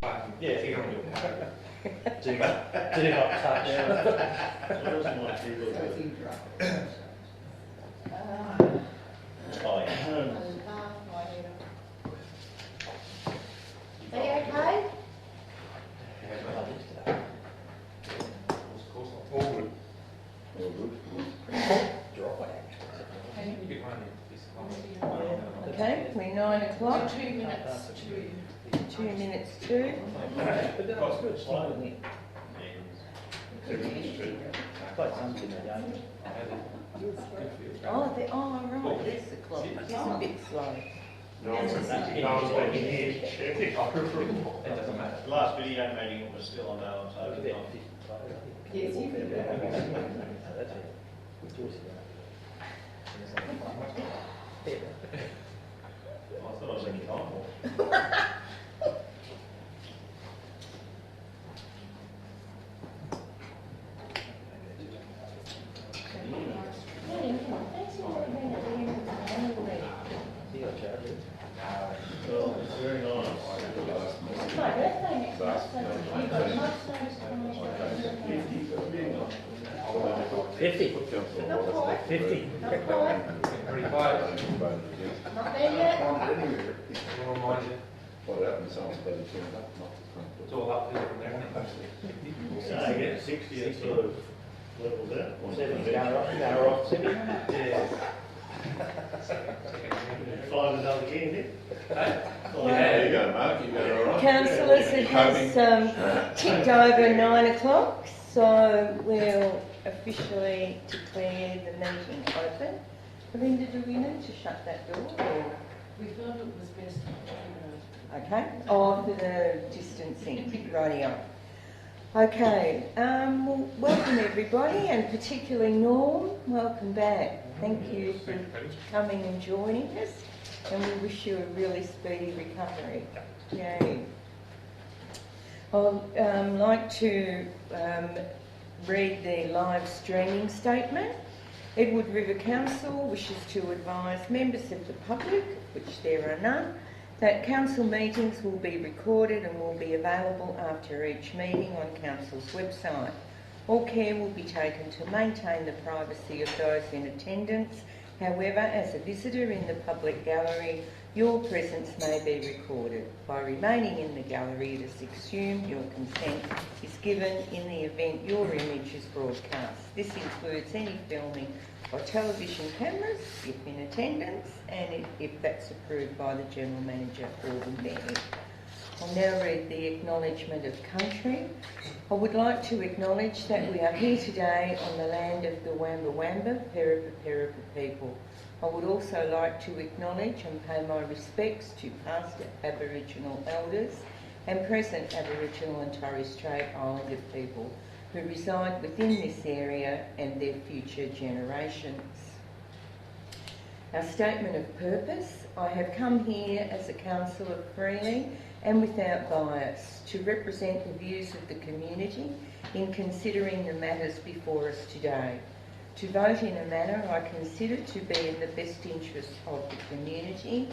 Yeah, you don't do it. Do not touch. Are you okay? Okay, we're 9 o'clock. 2 minutes to 2 minutes to. Oh, right, there's the clock. It's a bit slow. The last video meeting was still on Valentine's. Yes, you can. I thought I was in time. Well, it's very nice. It's my birthday next month, so you've got a month's notice to come and 50. Not quite. 50. Not quite. 35. Not there yet. We'll remind you. What happens after they turn up? It's all uphill from there, isn't it? So I get 60, it sort of levels out. 70's going off. 70? Yeah. Find another candidate. There you go, Mark, you got it all right. Councillors, it has ticked over 9 o'clock, so we'll officially declare the meeting open. Belinda, do we need to shut that door? Or? We found it was best to keep it Okay, for the distancing, rightio. Okay, well, welcome everybody, and particularly Norm, welcome back. Thank you for coming and joining us, and we wish you a really speedy recovery. Yay. I'd like to read the live streaming statement. Edward River Council wishes to advise members of the public, which there are none, that council meetings will be recorded and will be available after each meeting on council's website. All care will be taken to maintain the privacy of those in attendance. However, as a visitor in the public gallery, your presence may be recorded. By remaining in the gallery, it is assumed your consent is given in the event your image is broadcast. This includes any filming by television cameras, if in attendance, and if that's approved by the General Manager or the Mayor. I'll now read the acknowledgement of country. I would like to acknowledge that we are here today on the land of the Wamba Wamba Perapa Perapa people. I would also like to acknowledge and pay my respects to past Aboriginal elders and present Aboriginal and Torres Strait Islander people who reside within this area and their future generations. Our statement of purpose. I have come here as a councillor freely and without bias to represent the views of the community in considering the matters before us today. To vote in a manner I consider to be in the best interest of the community,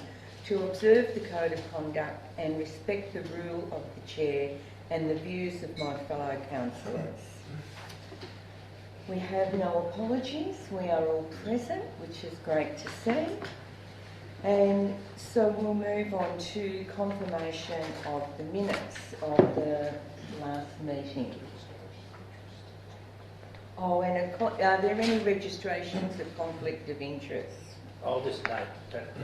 to observe the code of conduct and respect the rule of the chair and the views of my fellow councillors. We have no apologies, we are all present, which is great to see. And so we'll move on to confirmation of the minutes of the last meeting. Oh, and are there any registrations of conflict of interest? I'll just note that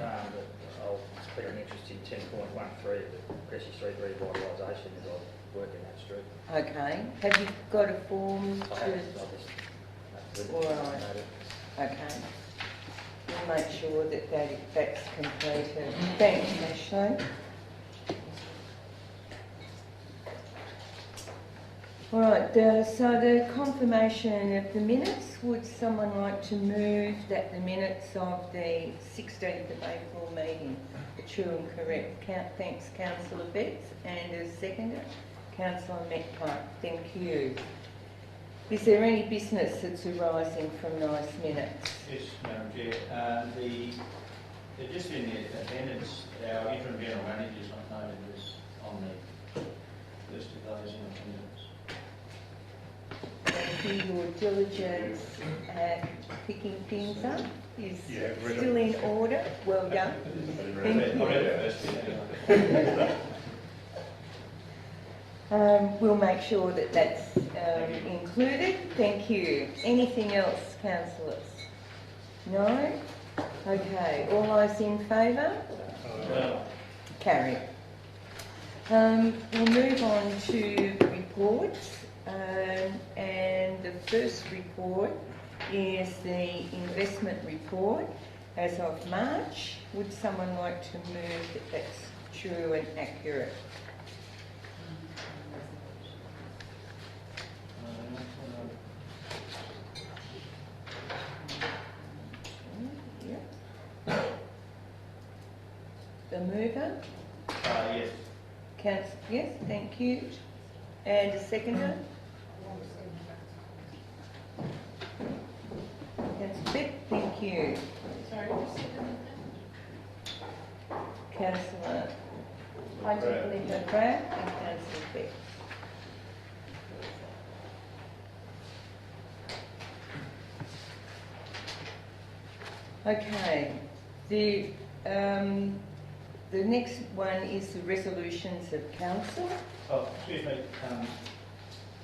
I'll express an interest in 10.13 of the Cressy Street revitalisation as I work in that street. Okay. Have you got a form I'll to... just All right. Okay. We'll make sure that that's completed. Thanks, Ashley. All right, so the confirmation of the minutes, would someone like to move that the minutes of the 16th of April meeting are true and correct? Thanks, Councillor Betts, and as seconder, Councillor Metcalfe. Thank you. Is there any business that's arising from those minutes? Yes, Madam Chair. Just in the attendance, our interim general manager is not noted as on the your diligence at picking things up is Yeah, read still in order. Well done. Thank you. I read the first bit anyway. We'll make sure that that's included. Thank you. Anything else, councillors? No? Okay. All those in favour? Carried. We'll move on to reports. And the first report is the investment report as of March. Would someone like to move that that's true and accurate? The mover? Yes. Council, yes, thank you. And a seconder? Councillor Beck, thank you. Councillor Hunter Crab and Councillor Beck. Okay, the next one is the resolutions of council. Oh, excuse me,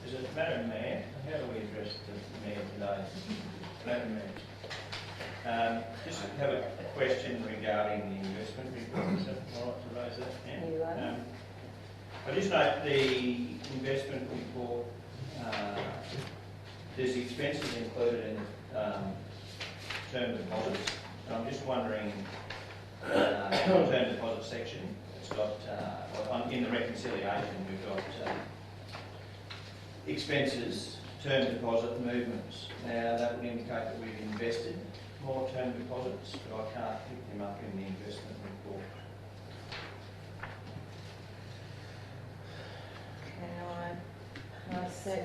is it Madam Mayor? How do we address the Mayor today? Madam Mayor. Just have a question regarding the investment report. Is that all right to raise that? Yeah. You are. I just note the investment report, there's expenses included in term deposits. And I'm just wondering, term deposit section, it's got, in the reconciliation, we've got expenses, term deposit movements. Now, that would indicate that we've invested more term deposits, but I can't pick them up in the investment report. Can I pass that?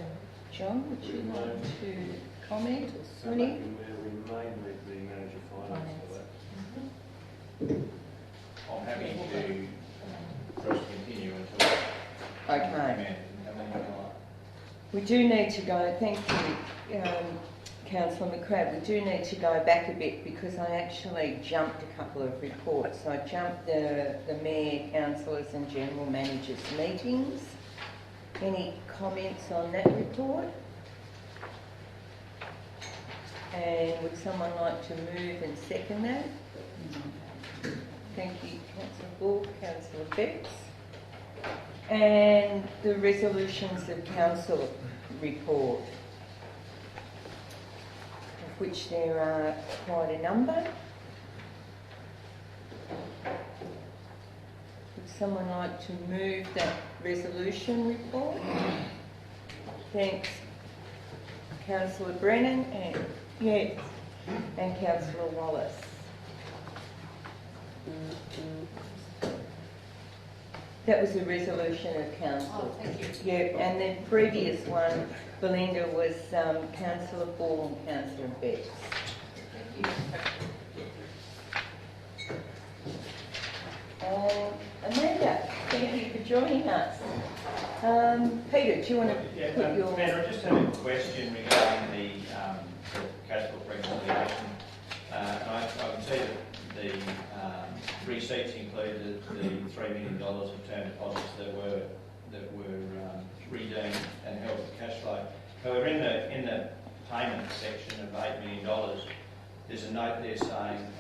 John, would you like to comment or Sonny? We mainly the manager finance for that. I'm happy to first continue until. Okay. We do need to go, thank you, Councillor McCrabb, we do need to go back a bit because I actually jumped a couple of reports. I jumped the Mayor, Councillors and General Managers meetings. Any comments on that report? And would someone like to move and second that? Thank you, Councillor Bull, Councillor Betts. And the resolutions of council report, of which there are quite a number. Would someone like to move that resolution report? Thanks, Councillor Brennan, and yes, and Councillor Wallace. That was a resolution of council. Oh, thank you. Yeah, and the previous one, Belinda, was Councillor Ball and Councillor Betts. Amanda, thank you for joining us. Peter, do you want to put your... Peter, I just have a question regarding the cash book reconciliation. I can see that the receipts included the $3 million of term deposits that were redeemed and held for cash flow. However, in the payment section of $8 million, there's a note there saying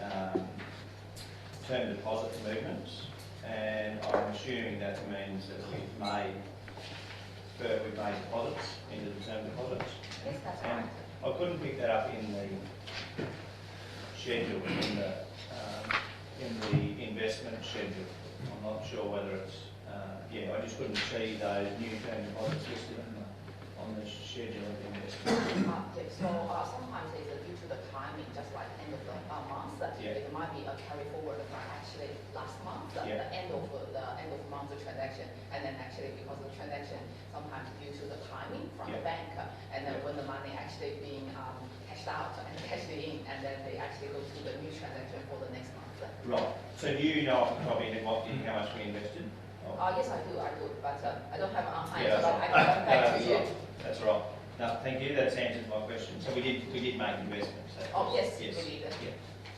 term deposit movements, and I'm assuming that means that we've made deposits into the term deposits. Yes, that's And right. I couldn't pick that up in the schedule, in the investment schedule. I'm not sure whether it's, I just couldn't see those new term deposits listed on the schedule of investment. Sometimes it's due to the timing, just like end of the month, it might be a carry forward from actually last month, the end of month transaction, and then actually because of the transaction, sometimes due to the timing from the bank, and then when the money actually being cashed out and cashed in, and then they actually go to the new transaction for the next month. Right. So do you know off the top of your head how much we invested? Yes, I do, but I don't have it on hand, Yeah, but I can come back to you. That's right. No, thank you, that's answered my question. So we did make investments. That Oh, was- yes, we did. Yeah,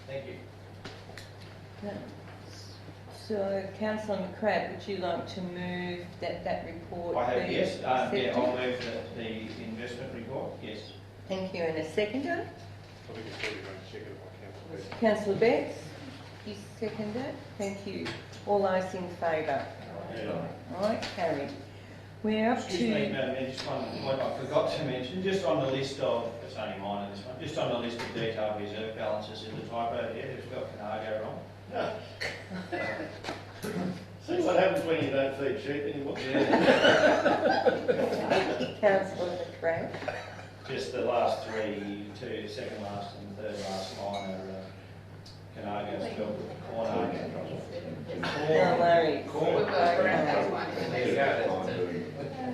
thank you. So, Councillor McCrabb, would you like to move that report? I have, be yes, yeah, accepted? I'll move the investment report, yes. Thank you, and a seconder? I think it's probably going to check it by council. Councillor Betts, you second it? Thank you. All those in favour? Right, carried. We're up Excuse me, to... Madam Mayor, just one point I forgot to mention, just on the list of, it's only minor this one, just on the list of detailed reserve balances in the typo there, it's got Canargo wrong. See what happens when you don't feed sheep anymore? Councillor McCrabb. Just the last three, second last and third last line are Canargo spelled Cornago. No worries. We will correct that one. There you go.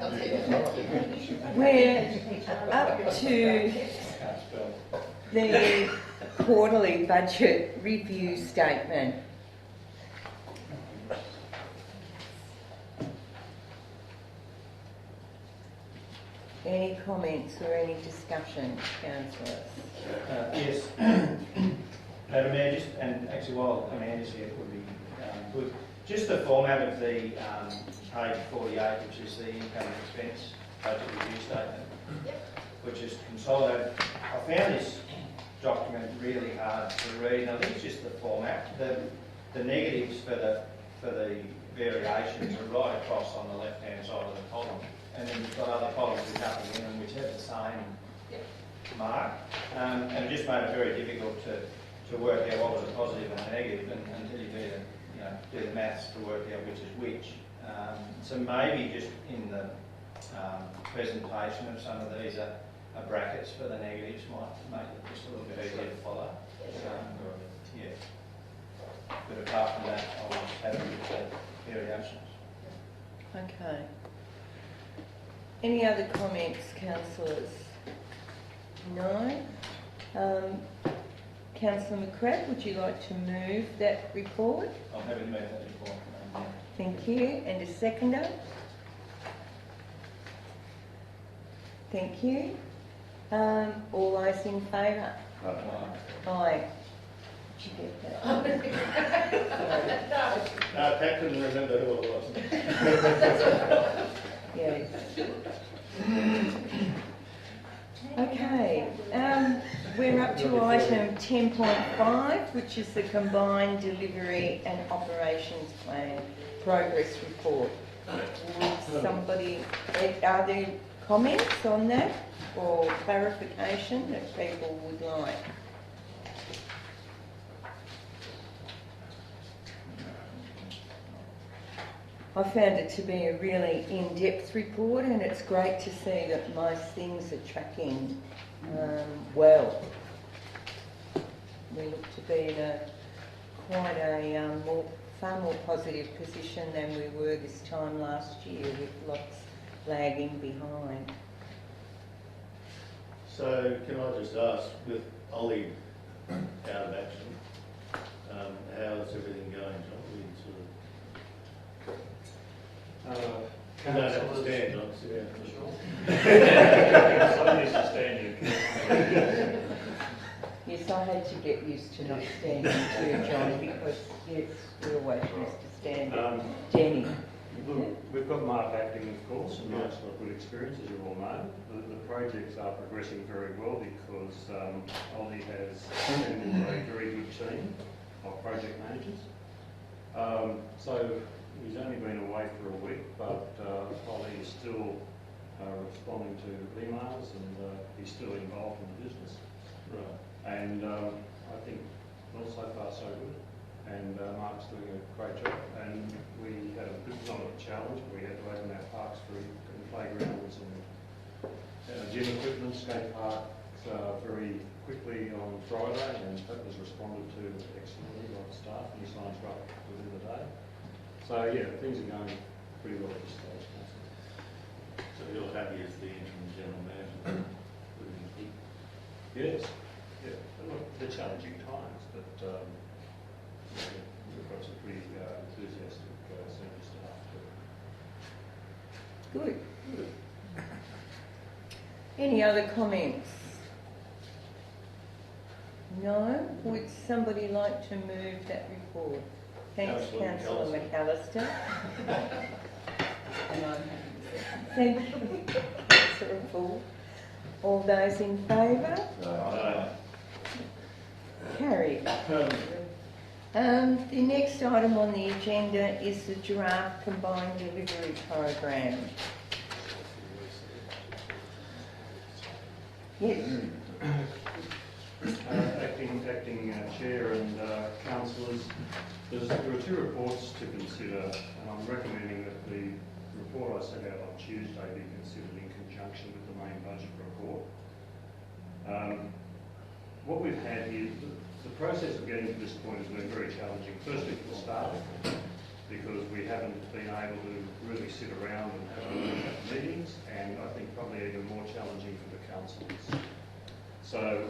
Okay. We're up to Can't spell. the quarterly budget review statement. Any comments or any discussion, councillors? Yes, Madam Mayor, just, and actually while Amanda's here, it would be good. Just the format of the page 48, which is the income and expense budget review statement, which is consolidated. I found this document really hard to read, and I think it's just the format. The negatives for the variations are right across on the left-hand side of the column, and then you've got other columns with nothing in them, which have the same mark, and it just made it very difficult to work out what was a positive and a negative, until you do the maths to work out which is which. So maybe just in the presentation of some of these brackets for the negatives might make it just a little bit easier to follow. Yeah. But apart from that, I was happy with the variations. Okay. Any other comments, councillors? No? Councillor McCrabb, would you like to move that report? I'm happy to move that report. Thank you. And a seconder? Thank you. All those in favour? Aye. Did you get that? No, Pat couldn't remember who it was. Yeah. Okay, we're up to item 10.5, which is the Combined Delivery and Operations Plan Progress Report. Would somebody, are there comments on that or clarification that people would like? I found it to be a really in-depth report, and it's great to see that most things are tracking well. We look to be in quite a far more positive position than we were this time last year, with lots lagging behind. So can I just ask, with Ollie out of action, how's everything going, John? We don't have to stand, John. Some used to stand here. Yes, I had to get used to not standing too, John, because yes, we always used to stand. Jenny. Look, we've got Mark acting, of course, and Mark's got good experience, as you all know. The projects are progressing very well because Ollie has assembled a very good team of project managers. So he's only been away for a week, but Ollie is still responding to emails, and he's still involved in the business. Right. And I think, well, so far so good. And Mark's doing a great job. And we had a bit of a challenge. We had to open our parks and playgrounds and gym equipment, skate parks very quickly on Friday, and that was responded to excellently by the staff, and the signs were up within the day. So yeah, things are going pretty well at this stage. So you're happy as the interim general manager? Yes. Yeah. Look, they're challenging times, but we've got some pretty enthusiastic senior staff too. Good. Any other comments? No? Would somebody like to move that report? Thanks, Councillor Councillor McAllister. And I'm happy to say. Thank you, Councillor Ford. All those in favour? Carried. The next item on the agenda is the draft combined delivery program. Yes. Acting Chair and councillors, there are two reports to consider, and I'm recommending that the report I sent out on Tuesday be considered in conjunction with the main budget report. What we've had here, the process of getting to this point has been very challenging. Firstly, for the staff, because we haven't been able to really sit around and have meetings, and I think probably even more challenging for the councillors. So,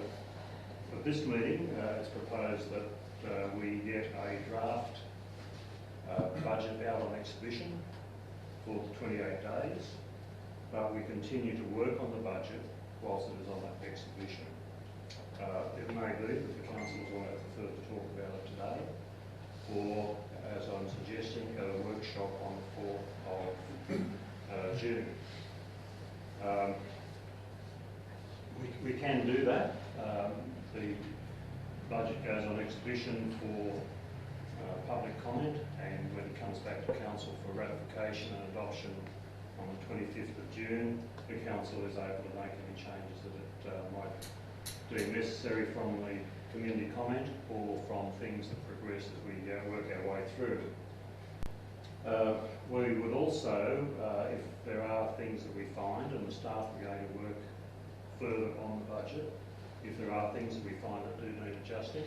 at this meeting, it's proposed that we get a draft budget out on exhibition for 28 days, but we continue to work on the budget whilst it is on that exhibition. It may be that the councillors will have preferred to talk about it today, or, as I'm suggesting, at a workshop on the 4th of June. We can do that. The budget goes on exhibition for public comment, and when it comes back to council for ratification and adoption on the 25th of June, the council is able to make any changes that it might deem necessary from the community comment or from things that progress as we work our way through. We would also, if there are things that we find, and the staff are going to work further on the budget, if there are things that we find that do need adjusting,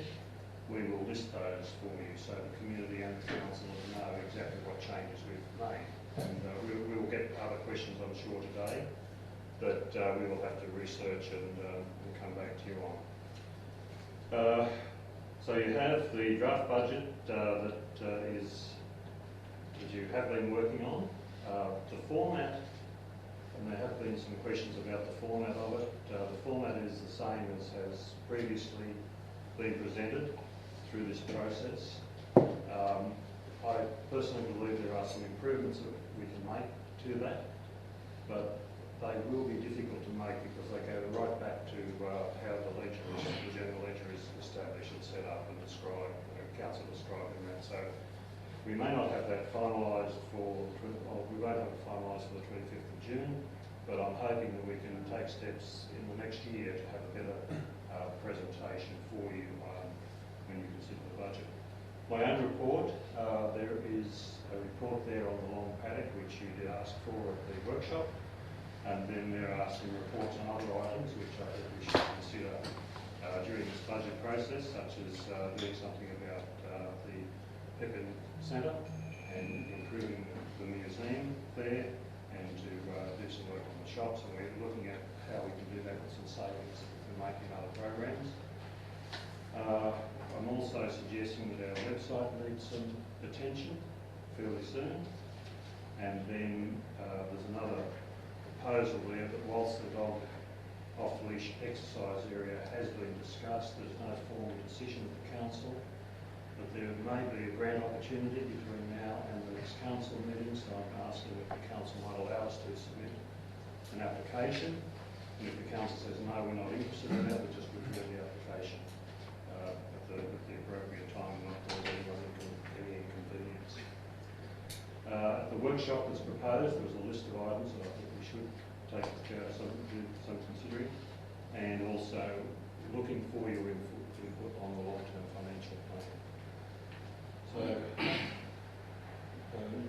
we will list those for you so the community and the council will know exactly what changes we've made. And we will get other questions, I'm sure, today that we will have to research and come back to you on. So you have the draft budget that you have been working on. The format, and there have been some questions about the format of it. The format is the same as has previously been presented through this process. I personally believe there are some improvements that we can make to that, but they will be difficult to make because they go right back to how the general ledger is established and set up and described, council described in that. So we may not have that finalised we won't have it finalised for the 25th of June, but I'm hoping that we can take steps in the next year to have a better presentation for you when you consider the budget. My own report, there is a report there on the long paddock which you did ask for at the workshop, and then there are some reports on other items which I think we should consider during this budget process, such as doing something about the Pepin Centre and improving the museum there, and to do some work on the shops, and we're looking at how we can do that with some savings that we can make in other programs. I'm also suggesting that our website needs some attention fairly soon, and then there's another proposal there that whilst the dog off-leash exercise area has been discussed, there's no formal decision of the council, but there may be a grant opportunity between now and the next council meeting, so I'm asking if the council might allow us to submit an application, and if the council says no, we're not interested in that, we just withdraw the application at the appropriate time, not cause anyone any inconvenience. At the workshop that's proposed, there was a list of items that I think we should take some considering, and also looking for your input on the long-term financial plan. So,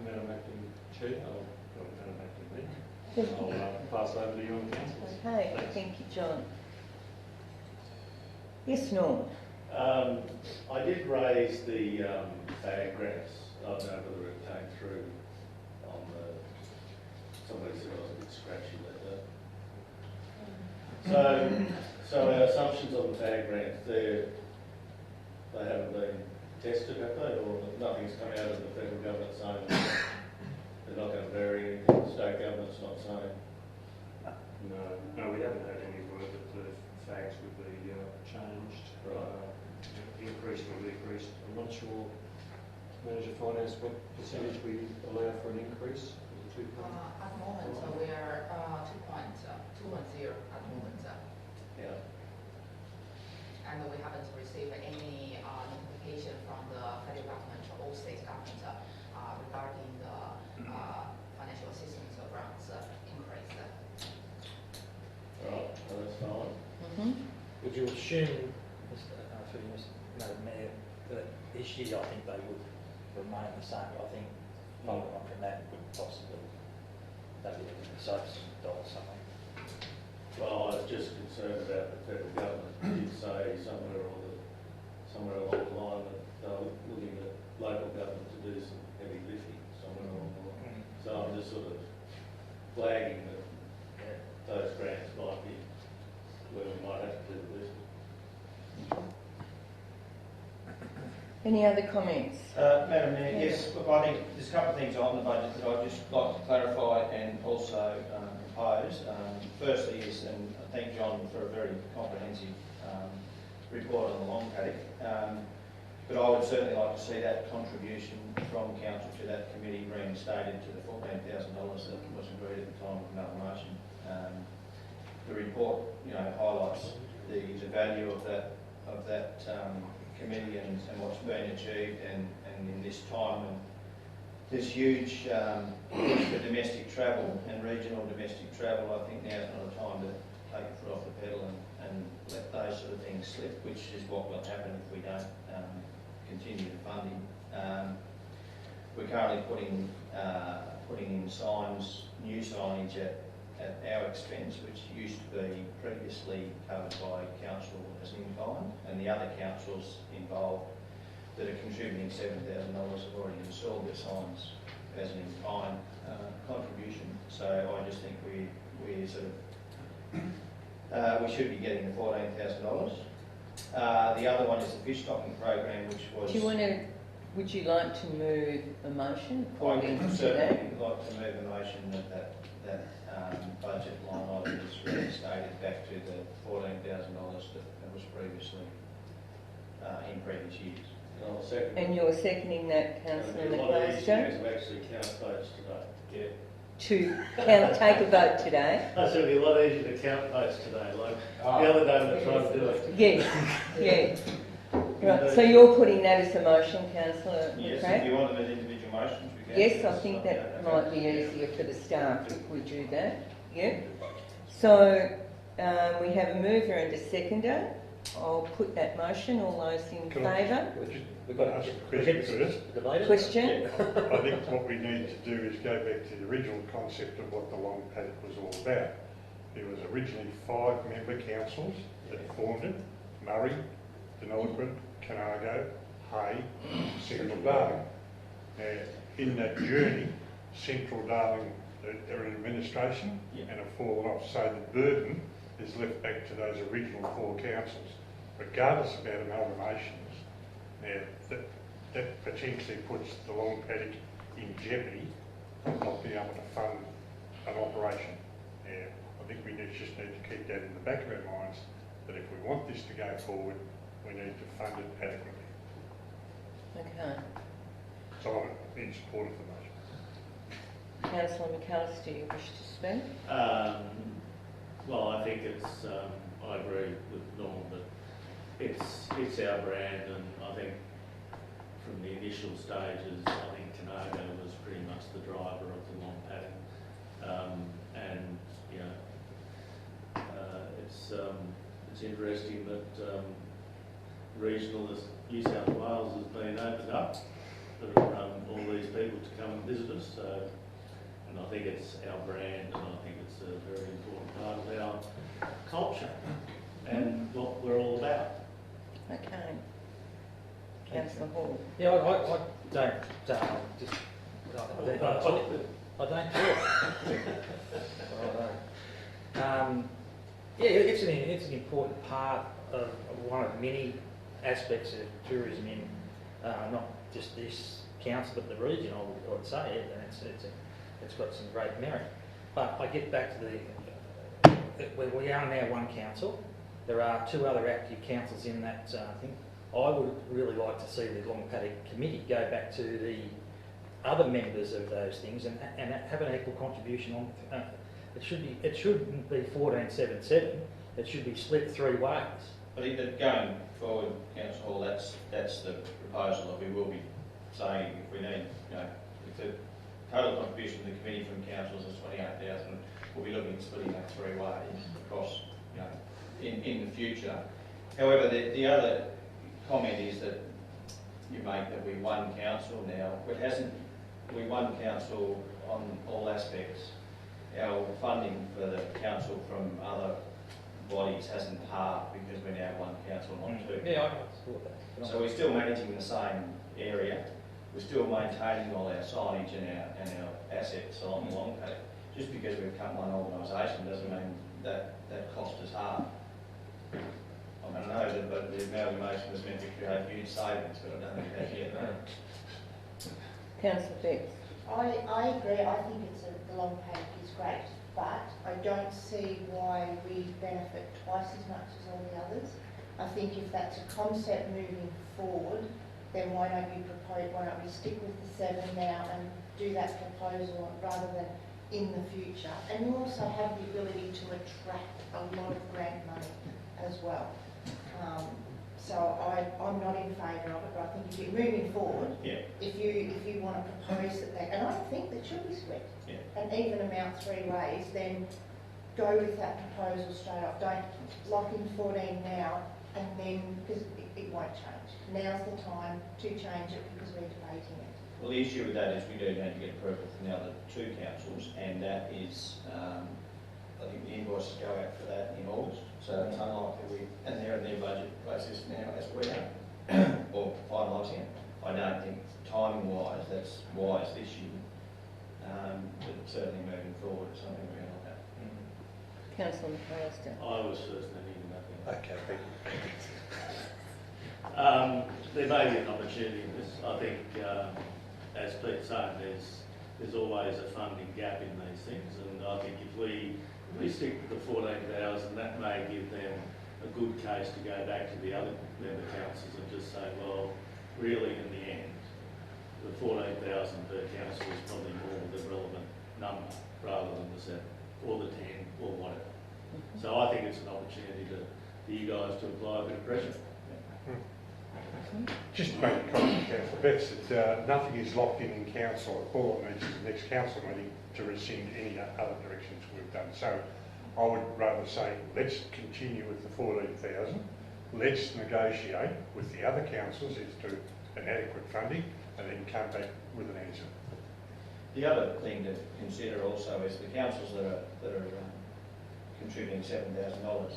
Madam Acting Chair, Madam Acting Mayor, I'll pass over to you on council. Okay, thank you, John. Yes, Norm. I did raise the FAG grants. I don't know whether it came through on somebody said I was a bit scratchy about that. So our assumptions on the FAG grants, they haven't been tested, have they? Or nothing's come out of the federal government saying they're not going to vary anything, the state government's not saying No, we haven't had any word that the fags would be changed. Increased or decreased. I'm not sure, Manager Finance, what percentage we allow for an increase? Is it 2 point? At the moment, we are 2.0 at the moment. Yeah. And we haven't received any notification from the federal government or state government regarding the financial assistance or grants increase. Right, well, that's fine. Would you assume, Madam Mayor, that this year I think they would remain the same? I think following on from that would possibly, maybe save some dollars something. Well, I was just concerned about the federal government. Did say somewhere along the line that they were looking at local government to do some heavy lifting somewhere along the line. So I'm just sort of flagging that those grants might be where we might have to do the lifting. Any other comments? Madam Mayor, yes, look, I think there's a couple of things on the budget that I'd just like to clarify and also propose. Firstly is, and I thank John for a very comprehensive report on the long paddock, but I would certainly like to see that contribution from council to that committee reinstated to the $14,000 that was agreed at the time of amalgamation. The report, highlights the value of that committee and what's been achieved, and in this time and this huge push for domestic travel and regional domestic travel, I think now's not a time to take the foot off the pedal and let those sort of things slip, which is what will happen if we don't continue the funding. We're currently putting in signs, new signage at our expense, which used to be previously covered by council as an in-kind, and the other councils involved that are contributing $7,000 have already installed their signs as an in-kind contribution. So I just think we sort of we should be getting the $14,000. The other one is the fish stocking program, which was. Would you like to move a motion I according would to certainly that? like to move a motion that budget line item is reinstated back to the $14,000 that was previously in previous years. I'll second. And you're seconding that, Councillor It'll be a lot easier McAllister? to actually count votes today. To take a vote today? I said it'll be a lot easier to count votes today, like the other day we tried to do it. Yes, Right, so you're putting that as a motion, Councillor Yes, McCrae? if you want them as individual motions, we can. Yes, I think that might be easier for the staff if we do that. Yeah. So we have a mover and a seconder. I'll put that motion. All those in favour? We've got to ask a question first. Question? I think what we need to do is go back to the original concept of what the long paddock was all about. There was originally 5 member councils that formed it: Murray, Deniliquin, Carnargo, Hay, Central Darling. Now, in that journey, Central Darling are in administration and have fallen off, so the burden is left back to those original 4 councils. Regardless about amalgamations, now that potentially puts the long paddock in jeopardy of not being able to fund an operation. Now, I think we just need to keep that in the back of our minds, that if we want this to go forward, we need to fund it adequately. Okay. So I'm in support of the motion. Councillor McAllister, you wish to speak? Well, I think it's, I agree with Norm that it's our brand, and I think from the initial stages, I think Carnargo was pretty much the driver of the long paddock. And, you know, it's interesting that regional New South Wales has been opened up for all these people to come and visit us. So, and I think it's our brand, and I think it's a very important part of our culture and what we're all about. Okay. Councillor Hall. Yeah, I don't just. I don't talk. Yeah, it's an important part of one of many aspects of tourism in not just this council but the region. I would say, and it's got some great merit. But I get back to we are now one council. There are 2 other active councils in that thing. I would really like to see the Long Paddock Committee go back to the other members of those things and have an equal contribution on. It shouldn't be 14/7/7. It should be split 3 ways. But even going forward, Councillor Hall, that's the proposal that we will be saying if we need, if the total contribution to the committee from councils is 28,000, we'll be looking at splitting that 3 ways across, in the future. However, the other comment is that you make that we one council now. We one council on all aspects. Our funding for the council from other bodies hasn't halved because we're now one council, not 2. Yeah, I thought that. So we're still managing the same area. We're still maintaining all our signage and our assets along the Long Paddock. Just because we've cut one organisation doesn't mean that cost is half. I mean, I know that the amalgamation was meant to create huge savings, but I don't think that's yet. Councillor Betts. I agree. I think the Long Paddock is great, but I don't see why we benefit twice as much as all the others. I think if that's a concept moving forward, then why don't we stick with the 7 now and do that proposal rather than in the future? And you also have the ability to attract a lot of grant money as well. So I'm not in favour of it, but I think if you're moving forward, if you want to propose that, and I think that should be split, and even amount 3 ways, then go with that proposal straight up. Don't lock in 14 now, and then, because it won't change. Now's the time to change it because we're debating it. Well, the issue with that is we do need to get approval from the other 2 councils, and that is, I think the invoices go out for that in August. So it's unlikely and they're in their budget basis now as we are, or finalising it. I don't think timing-wise that's wise this year, but certainly moving forward it's something we're going to look at. Councillor McAllister. I was first, then you can have Okay, thank you. There may be an opportunity in this. I think, as Pete's saying, there's always a funding gap in these things, and I think if we stick to the 14,000, that may give them a good case to go back to the other member councils and just say, well, really in the end, the 14,000 per council is probably more the relevant number rather than the 7 or the 10 or whatever. So I think it's an opportunity for you guys to apply a bit of pressure. Just to make a comment, Councillor Betts, that nothing is locked in council. All it needs is the next council meeting to rescind any other directions we've done. So I would rather say let's continue with the 14,000. Let's negotiate with the other councils as to an adequate funding and then come back with an answer. The other thing to consider also is the councils that are contributing $7,000,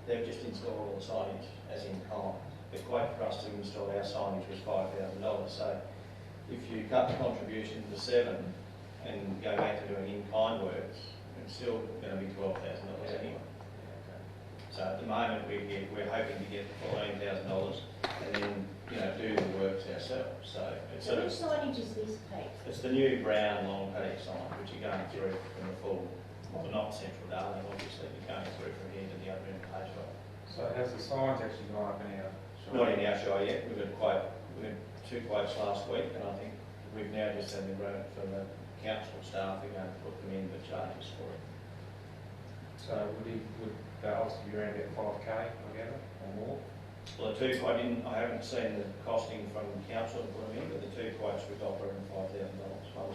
they've just installed all the signage as in kind. The quote for us to install our signage was $5,000. So if you cut the contribution to 7 and go back to doing in-kind works, it's still going to be $12,000 anyway. So at the moment we're hoping to get $14,000 and then do the works ourselves. So it's So which signage is this, Pete? it's the new brown Long Paddock sign which you're going through from the full, well not Central Darling obviously, you're going through from here to the other end of the page. So has the signs actually gone up in our shop? Not in our show yet. We had 2 quotes last week, and I think we've now just had the agreement for the council staff. We're going to put them in the charges for it. So would that also be around about 5K, I gather, or more? Well, I haven't seen the costing from the council to put them in, but the 2 quotes we got were $5,000.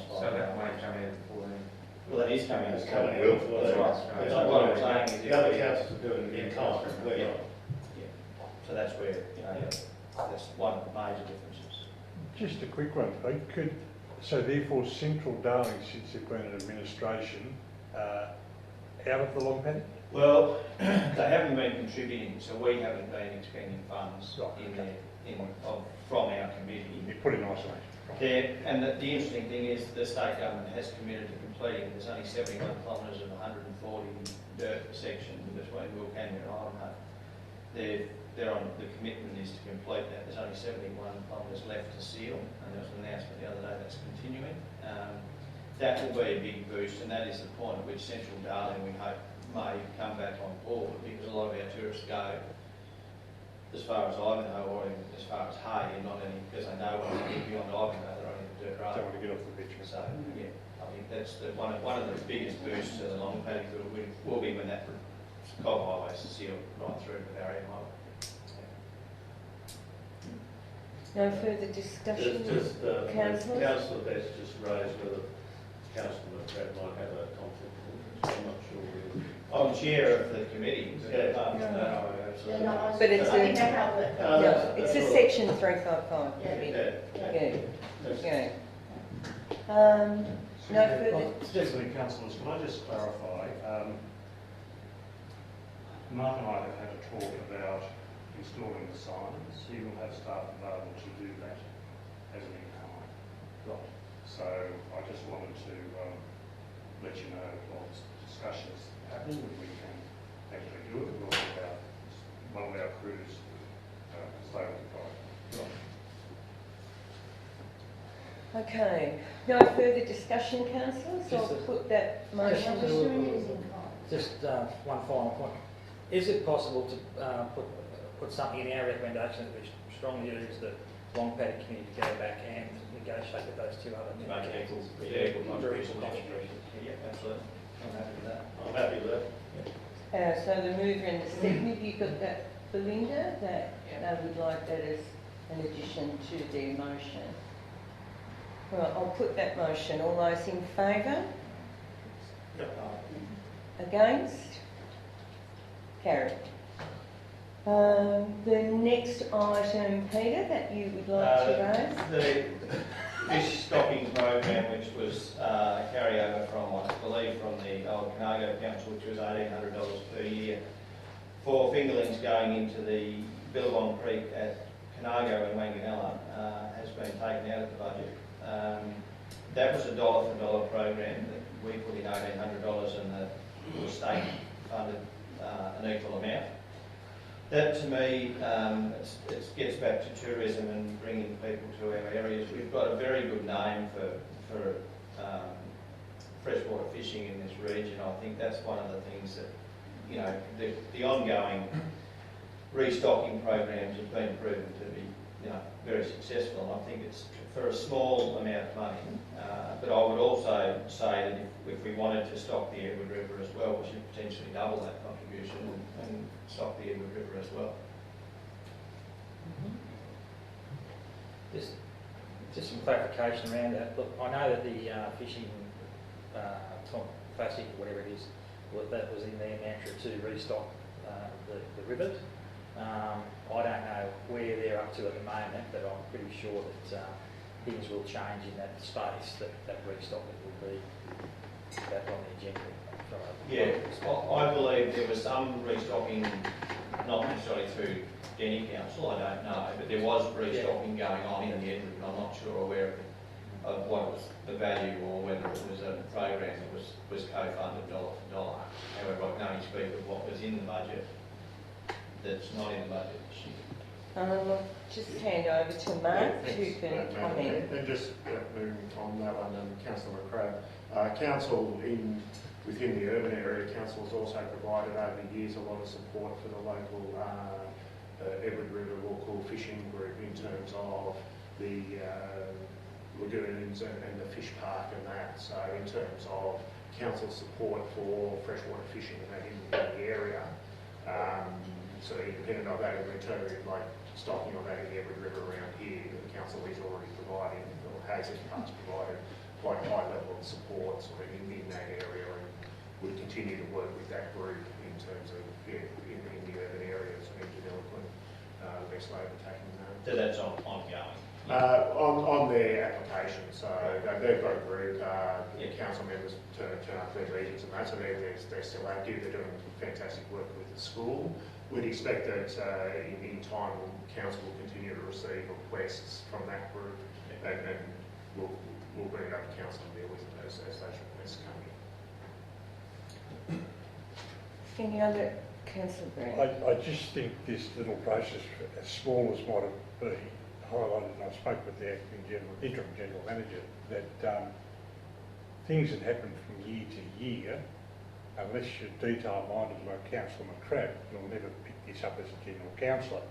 So that may come out before then? Well, that is coming. It's coming out. That's right. That's So what I'm saying is The other councils are doing it in kind. Yeah. So that's where that's one of the major differences. Just a quick one, Pete. So therefore Central Darling, since they've been in administration, out of the Long Paddock? Well, they haven't been contributing, so we haven't been expending funds from our committee. You put in isolation. And the interesting thing is the state government has committed to completing. There's only 71 kilometres of 140 dirt section between Wilcannia and Ironheart. They're on the commitment is to complete that. There's only 71 kilometres left to seal, and there was an announcement the other day that's continuing. that will be a big boost, and that is the point at which Central Darling, we hope, may come back on board, because a lot of our tourists go, as far as Ivanhoe or even as far as Hay, and not any, because they know when they get beyond Ivanhoe, they're only the dirt road. Don't want to get off the bitumen. So, yeah, I think that's one of the biggest boosts to the long paddock will be when that Cobb Highway is sealed right through the barrier highway. No further discussion, Just, councillors? Councillor Best just raised whether Councillor McGrath might have a conflict of interest. I'm not sure whether. I'm chair of the committee. Yeah. No, absolutely. No, But it's I think a- they have it. No, No, it's a that's all. section 355. Yeah. Yeah, That's- yeah. No further, Specifically, councillors, can I just clarify? Mark and I have had a talk about installing the signs. He will have staff available to do that as an in-kind. Right. So I just wanted to let you know while this discussion is happening, that we can actually do it. We'll have one of our crews stay with the guide. okay. No further discussion, councillors? Just I'll a- put that motion. Just a- Doing it is in kind. Just one final point. Is it possible to put something in our recommendation that we strongly urge the Long Paddock community to go back and negotiate with those two other To member make councils? equal contribution. contribution. Yeah, absolutely. I'm happy with that. I'm happy with that. So the mover and the second, have you got that, Belinda, that they would like that as an addition to their motion? Right, I'll put that motion. All those in favour? Against? Carried. The next item, Peter, that you would like to raise? The fish stocking program, which was carryover from, I believe, from the old Carnago Council, which was $1,800 per year for fingerlings going into the Billabong Creek at Carnago and Wanganella, has been taken out of the budget. That was a dollar for dollar program that we put in $1,800 and the state funded an equal amount. That to me, it gets back to tourism and bringing people to our areas. We've got a very good name for freshwater fishing in this region. I think that's one of the things that, you know, the ongoing restocking programs have been proven to be, you know, very successful. And I think it's for a small amount of money. But I would also say that if we wanted to stock the Edward River as well, we should potentially double that contribution and stock the Edward River as well. Just some clarification around that. Look, I know that the fishing classic, or whatever it is, that was in their mantra to restock the rivers. I don't know where they're up to at the moment, but I'm pretty sure that things will change in that space, that restocking will be back on the agenda. Yeah, I believe there was some restocking, not necessarily through Denny Council, I don't know, but there was restocking going on in the Edward, and I'm not sure aware of what was the value or whether it was a program that was co-funded dollar for dollar. However, I can only speak of what was in the budget that's not in the budget this year. I'll just hand over to Mark who can comment. And just moving on that one, Councillor McCrae. Council within the urban area, Council has also provided over the years a lot of support for the local Edward River local fishing group in terms of the lagoons and the fish park and that. So in terms of Council support for freshwater fishing in the area, so independent of that, in return, like stocking on that in the Edward River around here, the Council is already providing, or has in the past provided, quite a high level of support sort of in that area, and would continue to work with that group in terms of in the urban areas and in development, the best way of attacking that. So that's ongoing. On their application, so they've got a group, council members turn up their meetings and that, so they're still active, they're doing fantastic work with the school. We'd expect that in time, council will continue to receive requests from that group, and we'll bring it up to council and deal with it as those requests come in. Any other, Councillor Brown? I just think this little process, as small as might have been, highlighted, and I spoke with the interim general manager, that things that happen from year to year, unless you're detail-minded like Councillor McCrabb, you'll never pick this up as a general councillor.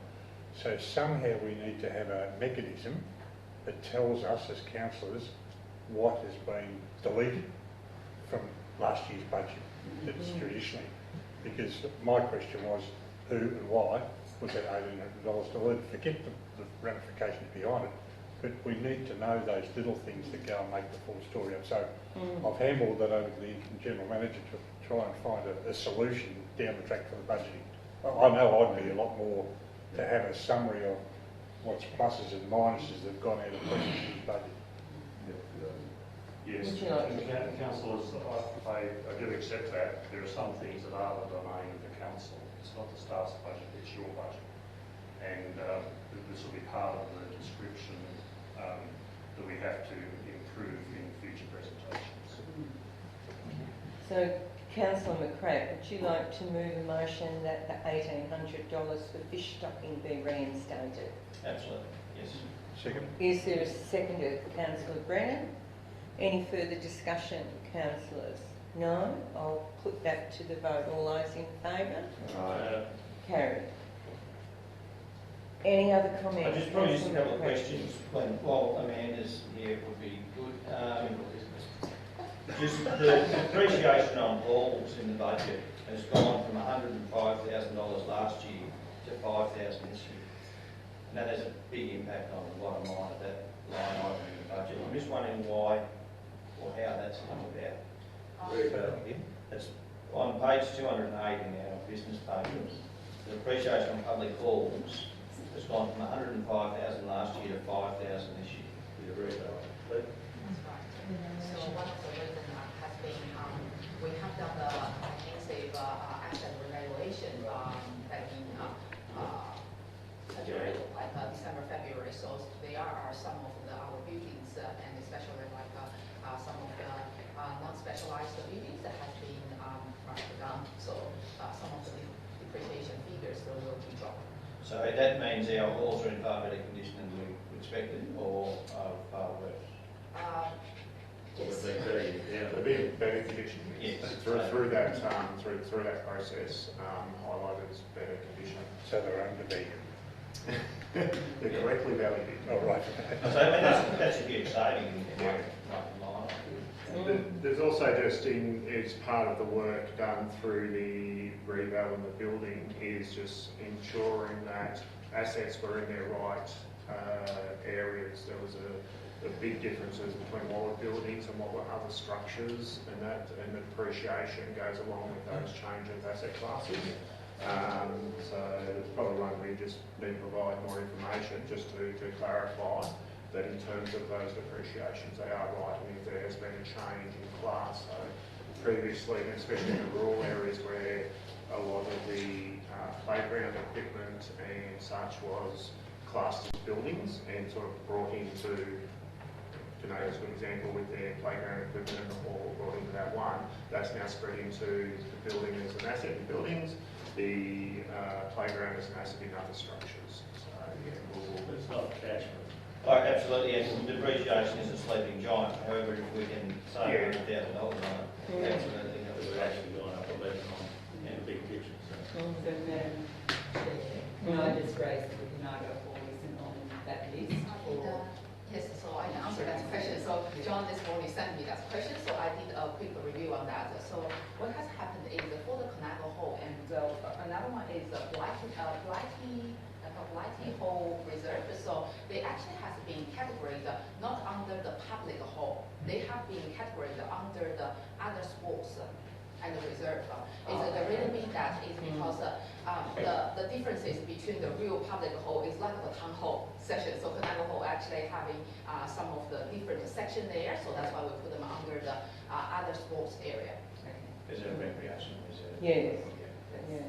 So somehow we need to have a mechanism that tells us as councillors what has been deleted from last year's budget that's traditionally. Because my question was, who and why was that $1,800 deleted? Forget the ramifications behind it, but we need to know those little things that go and make the full story up. So I've handballed that over to the General Manager to try and find a solution down the track for the budgeting. I know I'd be a lot more to have a summary of what's pluses and minuses that have gone out of previous year's budget. Yes, Would you like councillors, I do accept that. There are some things that are the domain of the council. It's not the staff's budget, it's your budget. And this will be part of the description that we have to improve in future presentations. So, Councillor McCrabb, would you like to move a motion that the $1,800 for fish stocking be reinstated? Absolutely, yes. Second? Is there a seconder, Councillor Brennan? Any further discussion, councillors? No? I'll put that to the vote. All those in favour? Carried. Any other comments? I just probably just a Councillor couple of McCrabb? questions while Amanda's here would be good. Just the depreciation on halls in the budget has gone from $105,000 last year to $5,000 this year. And that has a big impact on the bottom line of that line item in the budget. I'm just wondering why or how that's come about. It's on page 208 in our business pages. The depreciation on public halls has gone from $105,000 last year to $5,000 this year. Would you agree with that? That's right. So one of the reasons has been, we have done the comprehensive asset revaluation back in February, like December, February. So there are some of our buildings, and especially like some of the non-specialized buildings that have been marked down. So some of the depreciation figures will be dropped. So that means our halls are in far better condition than we expected, or are far worse? Yes. They've been better condition. Yes. Through that process, highlighted as better condition. So they're undervalued. They're correctly valued. Oh, right. So I mean, that's a huge saving in my line. There's also just as part of the work done through the reval in the building is just ensuring that assets were in their right areas. There was a big differences between what were buildings and what were other structures, and the depreciation goes along with those change of asset classes. So it's probably one we just need to provide more information just to clarify that in terms of those depreciations, they are right, and if there has been a change in class. So previously, and especially in the rural areas where a lot of the playground equipment and such was classed as buildings and sort of brought into, Donate's a good example with their playground equipment and the hall brought into that one, that's now spread into the building as an asset in buildings, the playground as an asset in other structures. So yeah, It's not catchment. Oh, absolutely, and depreciation is a sleeping giant. However, if we can save $100,000 on it, absolutely. that would We've be actually gone up 11 on a big picture, so. Can I just raise that Unaga Hall isn't on that list? Yes, so I can answer that question. So John this morning sent me that question, so I did a quick review on that. So what has happened is for the Conagra Hall, and another one is Blighty Hall Reserve. So they actually has been categorized not under the public hall. They have been categorized under the other sports and the reserve. The reason being that is because the differences between the real public hall is like the town hall section. So Conagra Hall actually having some of the different section there. So that's why we put them under the other sports area. Is it a recreation reserve? Yes. Yeah.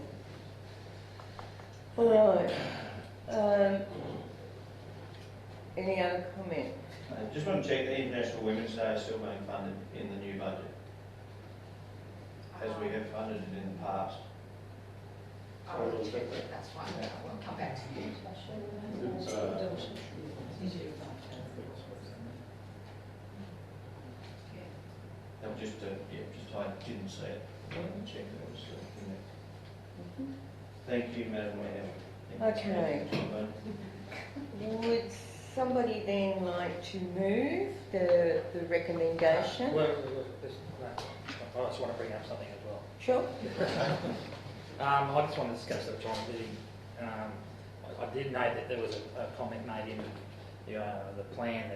All right. Any other comment? Just want to check the International Women's Day is still being funded in the new budget, as we have funded it in the past. I'll check that. That's fine. We'll come back to you. I didn't see it. Let me check that was in there. Thank you, Madam Mayor. Okay. Would somebody then like to move the recommendation? Well, I just want to bring up something as well. Sure. I just want to discuss the retirement living. I did note that there was a comment made in the plan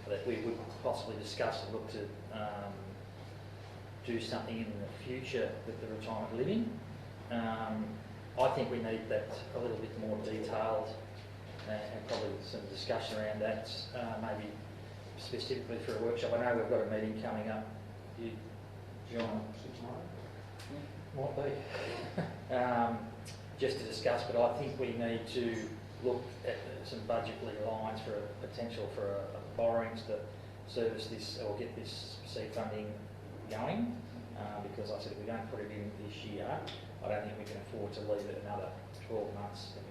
that we would possibly discuss and look to do something in the future with the retirement living. I think we need that a little bit more detailed and probably some discussion around that, maybe specifically for a workshop. I know we've got a meeting coming up. John, might be. Just to discuss, but I think we need to look at some budgetary lines for a potential for a borrowings to service this or get this seed funding going. Because I said if we don't put it in this year, I don't think we can afford to leave it another 12 months and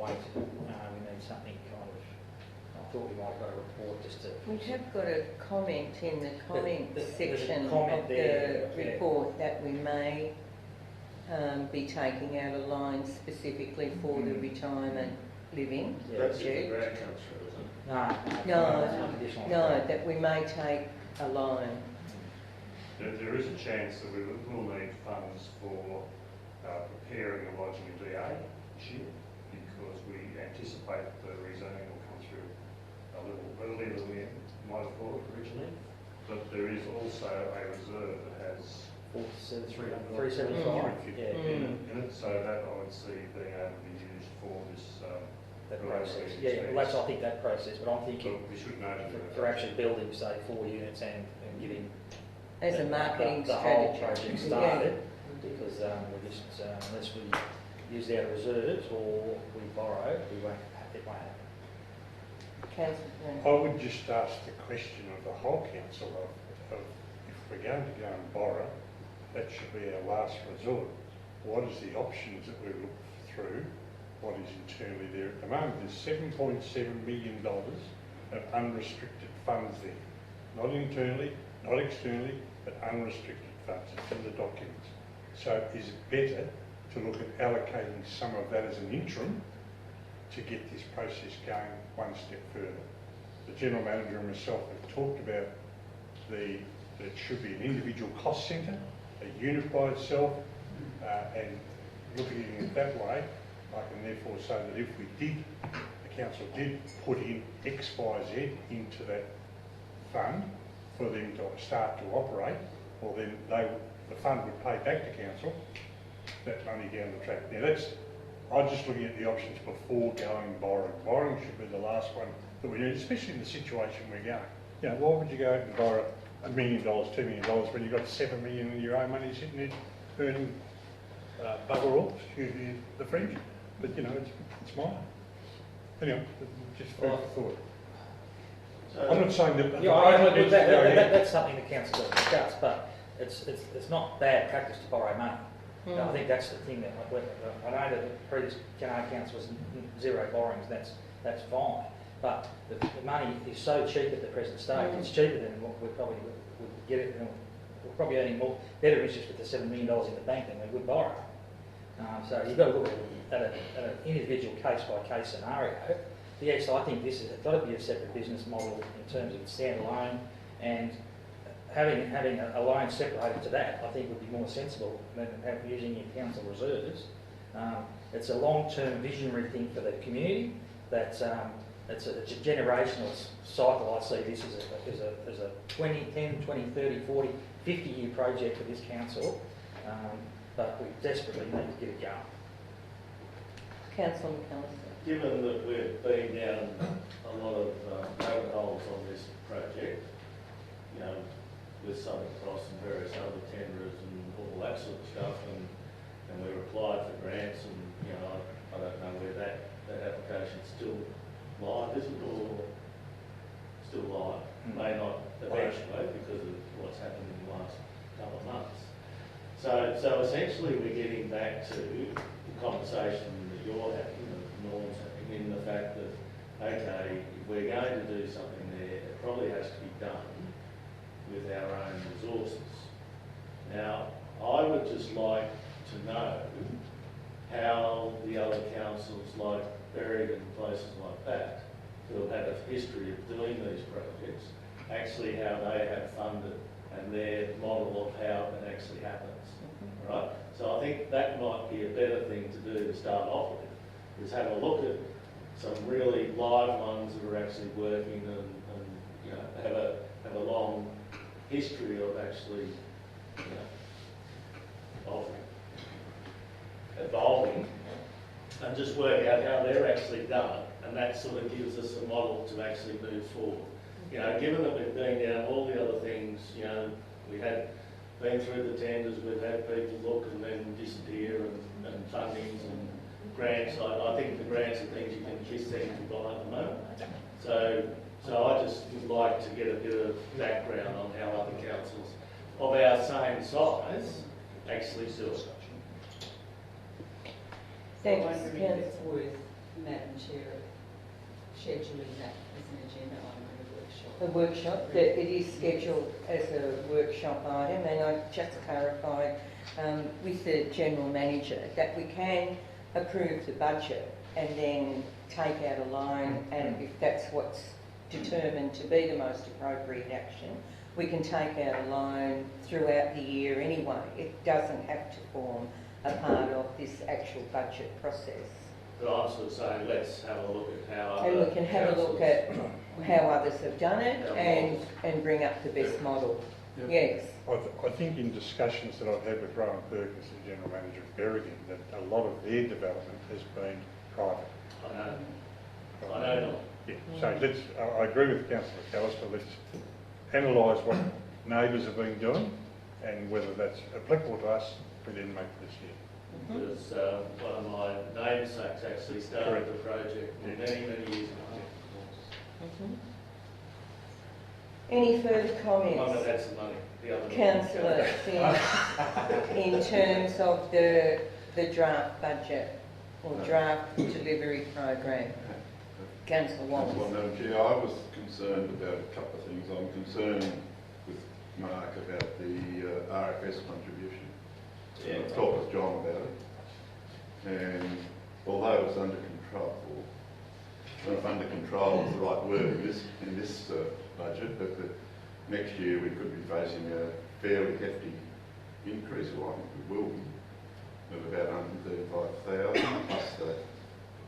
wait. We need something kind of. I thought we might have got a report just to. We have got a comment in the comment There's a section comment of there, the report that we may be taking out a line specifically for the retirement living. That's if the budget. grant comes through, isn't it? No, that we may take a line. There is a chance that we will need funds for preparing the lodging of DA this year, because we anticipate the rezoning will come through a little earlier than we might have thought originally. But there is also a reserve that has 375. Yeah. in it, so that I would see being able to be used for this That process. Yeah, well, I think that process, but I'm thinking we should know for actually building, say, 4 units and giving As a marketing the whole strategy. project started, because we just unless we use our reserves or we borrow, it won't happen. Councillor I would just ask the question of the whole council of if we're going to go and borrow, that should be our last resort. What is the options that we look through? What is internally there at the moment? There's $7.7 million of unrestricted funds there. Not internally, not externally, but unrestricted funds. It's in the documents. So is it better to look at allocating some of that as an interim to get this process going one step further? The General Manager and myself have talked about that it should be an individual cost centre, a unit by itself, and looking at it that way, I can therefore say that if the council did put in X, Y, Z into that fund for them to start to operate, well then the fund would pay back to council that money down the track. Now I'm just looking at the options before going borrowing. Borrowing should be the last one that we need, especially in the situation we're going. You know, why would you go out and borrow $1 million, $2 million when you've got $7 million in your own money sitting there earning bugger all, excuse me, the French, but you know, it's mine. Anyway, just food for thought. I'm not saying that. That's something the council will discuss, but it's not bad practice to borrow money. I think that's the thing that I know that the previous Canard Council was zero borrowings. That's fine, but the money is so cheap at the present stage. It's cheaper than what we probably would get it. We're probably earning better interest with the $7 million in the bank than we would borrow. So you've got to look at an individual case-by-case scenario. Yes, I think this has got to be a separate business model in terms of standalone, and having a loan separated to that, I think would be more sensible than using your council reserves. It's a long-term visionary thing for the community. It's a generational cycle. I see this as a 20, 10, 20, 30, 40, 50-year project for this council, but we desperately need to get it going. Councillor McAllister. Given that we've been down a lot of rabbit holes on this project, you know, with Southern Cross and various other tenders and all that sort of stuff, and we've applied for grants, and you know, I don't know where that application's still live, is it, or still live? May not eventually because of what's happened in the last couple of months. So essentially we're getting back to the conversation that you're having, that Norm's having, in the fact that, okay, if we're going to do something there, it probably has to be done with our own resources. Now, I would just like to know how the other councils like Berwick and places like that, who have had a history of doing these projects, actually how they have funded and their model of how it actually happens, right? So I think that might be a better thing to do to start off with, is have a look at some really live ones that are actually working and you know, have a long history of actually, you know, of evolving, and just work out how they're actually done, and that sort of gives us a model to actually move forward. You know, given that we've been down all the other things, you know, we had been through the tenders, we've had people look and then disappear, and fundings and grants. I think the grants are things you can kiss them goodbye at the moment. So I just would like to get a bit of background on how other councils of our same size actually do it. I'm wondering if it's worth, Madam Chair, scheduling that as an agenda item in The workshop, that it is scheduled as a workshop item, and I just clarified with the General Manager that we can approve the budget and then take out a line, and if that's what's determined to be the most appropriate action, we can take out a line throughout the year anyway. It doesn't have to form a part of this actual budget process. But I'm sort of saying, let's have a look at how And other we can have a look at how others have done it and bring up the best model. Yep. Yes. I think in discussions that I've had with Rowan Perkins, the General Manager of Berrigan, that a lot of their development has been private. I know. Yeah, so I agree with Councillor Callister, let's analyse what neighbours have been doing and whether that's applicable to us, we then make the decision. Because one of my namesakes actually started the project many years ago. Any further I might comments, have had some money the other councillors, in terms of the draft budget or draft delivery program? Councillor Wallace. Well, Madam Chair, I was concerned about a couple of things. I'm concerned with Mark about the RFS contribution. Yeah. I've talked with John about it, and although it's under control, I don't know if under control is the right word in this budget, but next year we could be facing a fairly hefty increase, or I think we will be, of about 135,000 plus the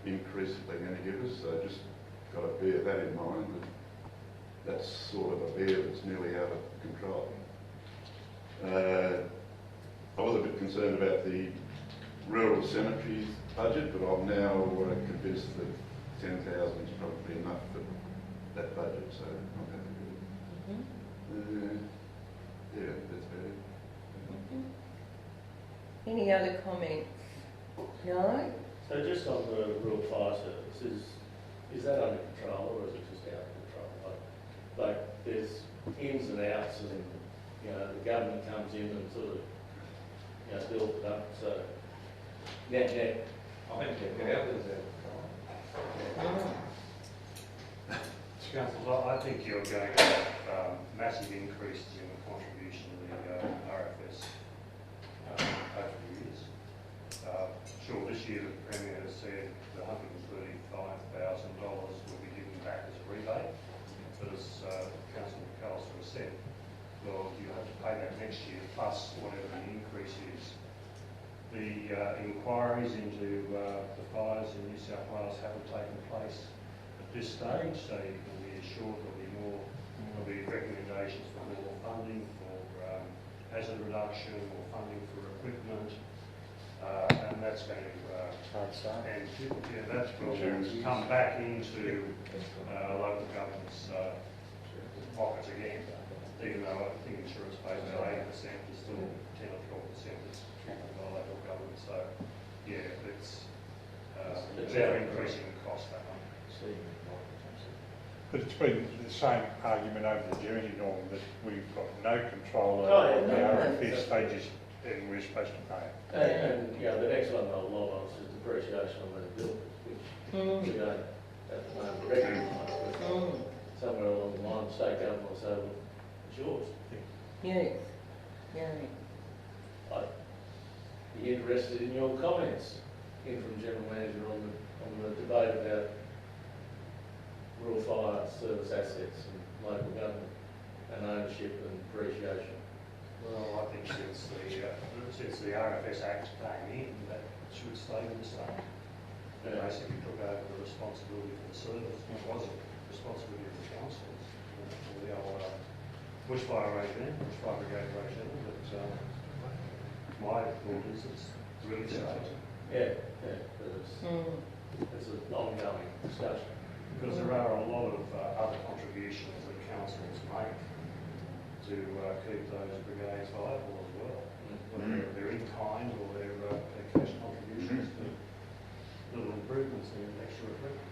increase that they're going to give us. So just got to bear that in mind. But that's sort of a bear that's nearly out of control. I was a bit concerned about the rural cemeteries budget, but I'm now convinced that 10,000 is probably enough for that budget, so I'm happy with it. Yeah, that's about it. Any other comments? No? So just on the rural fire service, is that under control or is it just out of control? Like there's ins and outs, and you know the government comes in and sort of builds it up. So net. I think they've got others out. Councillors, I think you're going to have massive increases in the contribution to the RFS over the years. Sure, this year the Premier has said the $135,000 will be given back as a rebate, but as Councillor McAllister has said, well, you have to pay that next year plus whatever the increase is. The inquiries into the fires in New South Wales haven't taken place at this stage, so you can be assured there'll be recommendations for more funding for hazard reduction, more funding for equipment, and that's going to that will come back into local governments' pockets again. Even though I think insurance pays about 8%, there's still 10 or 12% that's treated by local government. So, yeah, it's they're increasing the cost that one. But it's been the same argument over the journey, Norm, that we've got no control over the RFS stages and we're supposed to pay it. And the next one they'll log on is depreciation on the buildings, which we don't at the moment recognise. Somewhere along the line, state government will say, well, It's yours. Yes, yeah. I'd be interested in your comments, Interim General Manager, on the debate about rural fire service assets and local government and ownership and appreciation. Well, I think since the RFS Act came in, that should stay in the state. They basically took over the responsibility for the service, which was a responsibility of the councils. For the old bushfire regime, bushfire brigade regime, but my thought is it's really stayed. Yeah, but it's an ongoing discussion. Because there are a lot of other contributions that councils make to keep those brigades viable as well. Whether they're in kind or they're cash contributions to little improvements in extra equipment.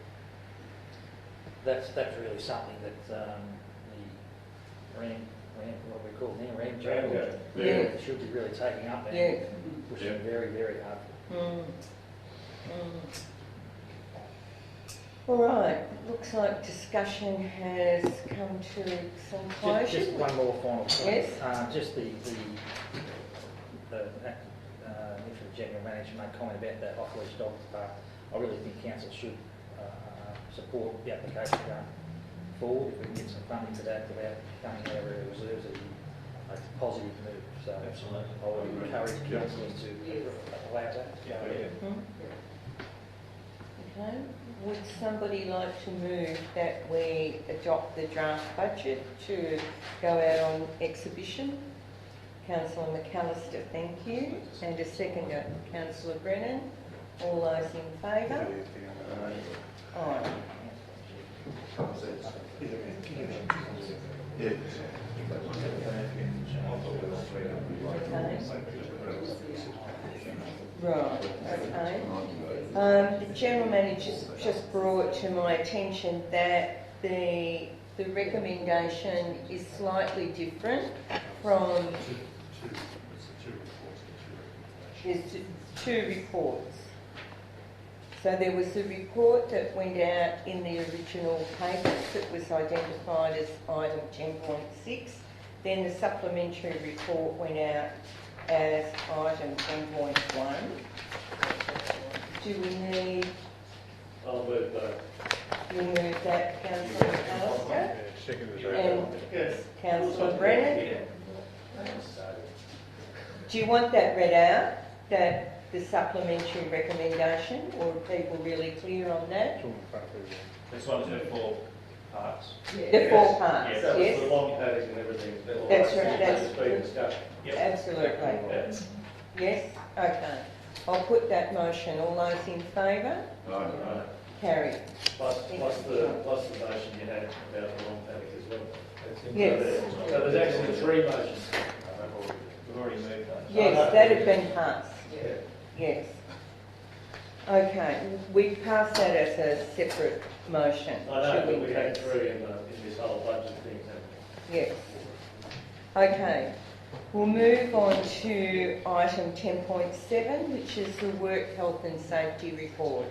That's really something that the what we call now, Yeah. should be really taking up and Yeah. pushing very, very hard. All right, looks like discussion has come to some closure. Just one more final point. Yes. Just the Interim General Manager made comment about that off-leash dogs park. I really think council should support the application going forward. If we can get some funding for that without coming out of our reserves, it's a positive move. So Absolutely. I would encourage councillors to allow that. Okay, would somebody like to move that we adopt the draft budget to go out on exhibition? Councillor McAllister, thank you. And a seconder, Councillor Brennan. All those in favour? Aye. Right, okay. The General Manager's just brought to my attention that the recommendation is slightly different from, there's two reports. So there was a report that went out in the original papers that was identified as item 10.6. Then the supplementary report went out as item 10.1. Do we need, I'll move that. you move that, Councillor McAllister? Second is And Councillor Brennan? Do you want that read out, that the supplementary recommendation, or are people really clear on that? This one's got 4 parts. The 4 parts, That was the yes? long paddock and everything. That's right, That's been discussed. Absolutely. Yes, okay. I'll put that motion. All those in favour? Right. Carried. Plus the motion you had about the long paddock as well. Yes. So there's actually 3 motions. We've already moved those. Yes, that had been passed. Yeah. Yes. Okay, we pass that as a separate motion. I know, should but we had please? 3 in this whole budget thing. Yes. Okay, we'll move on to item 10.7, which is the Work Health and Safety Report.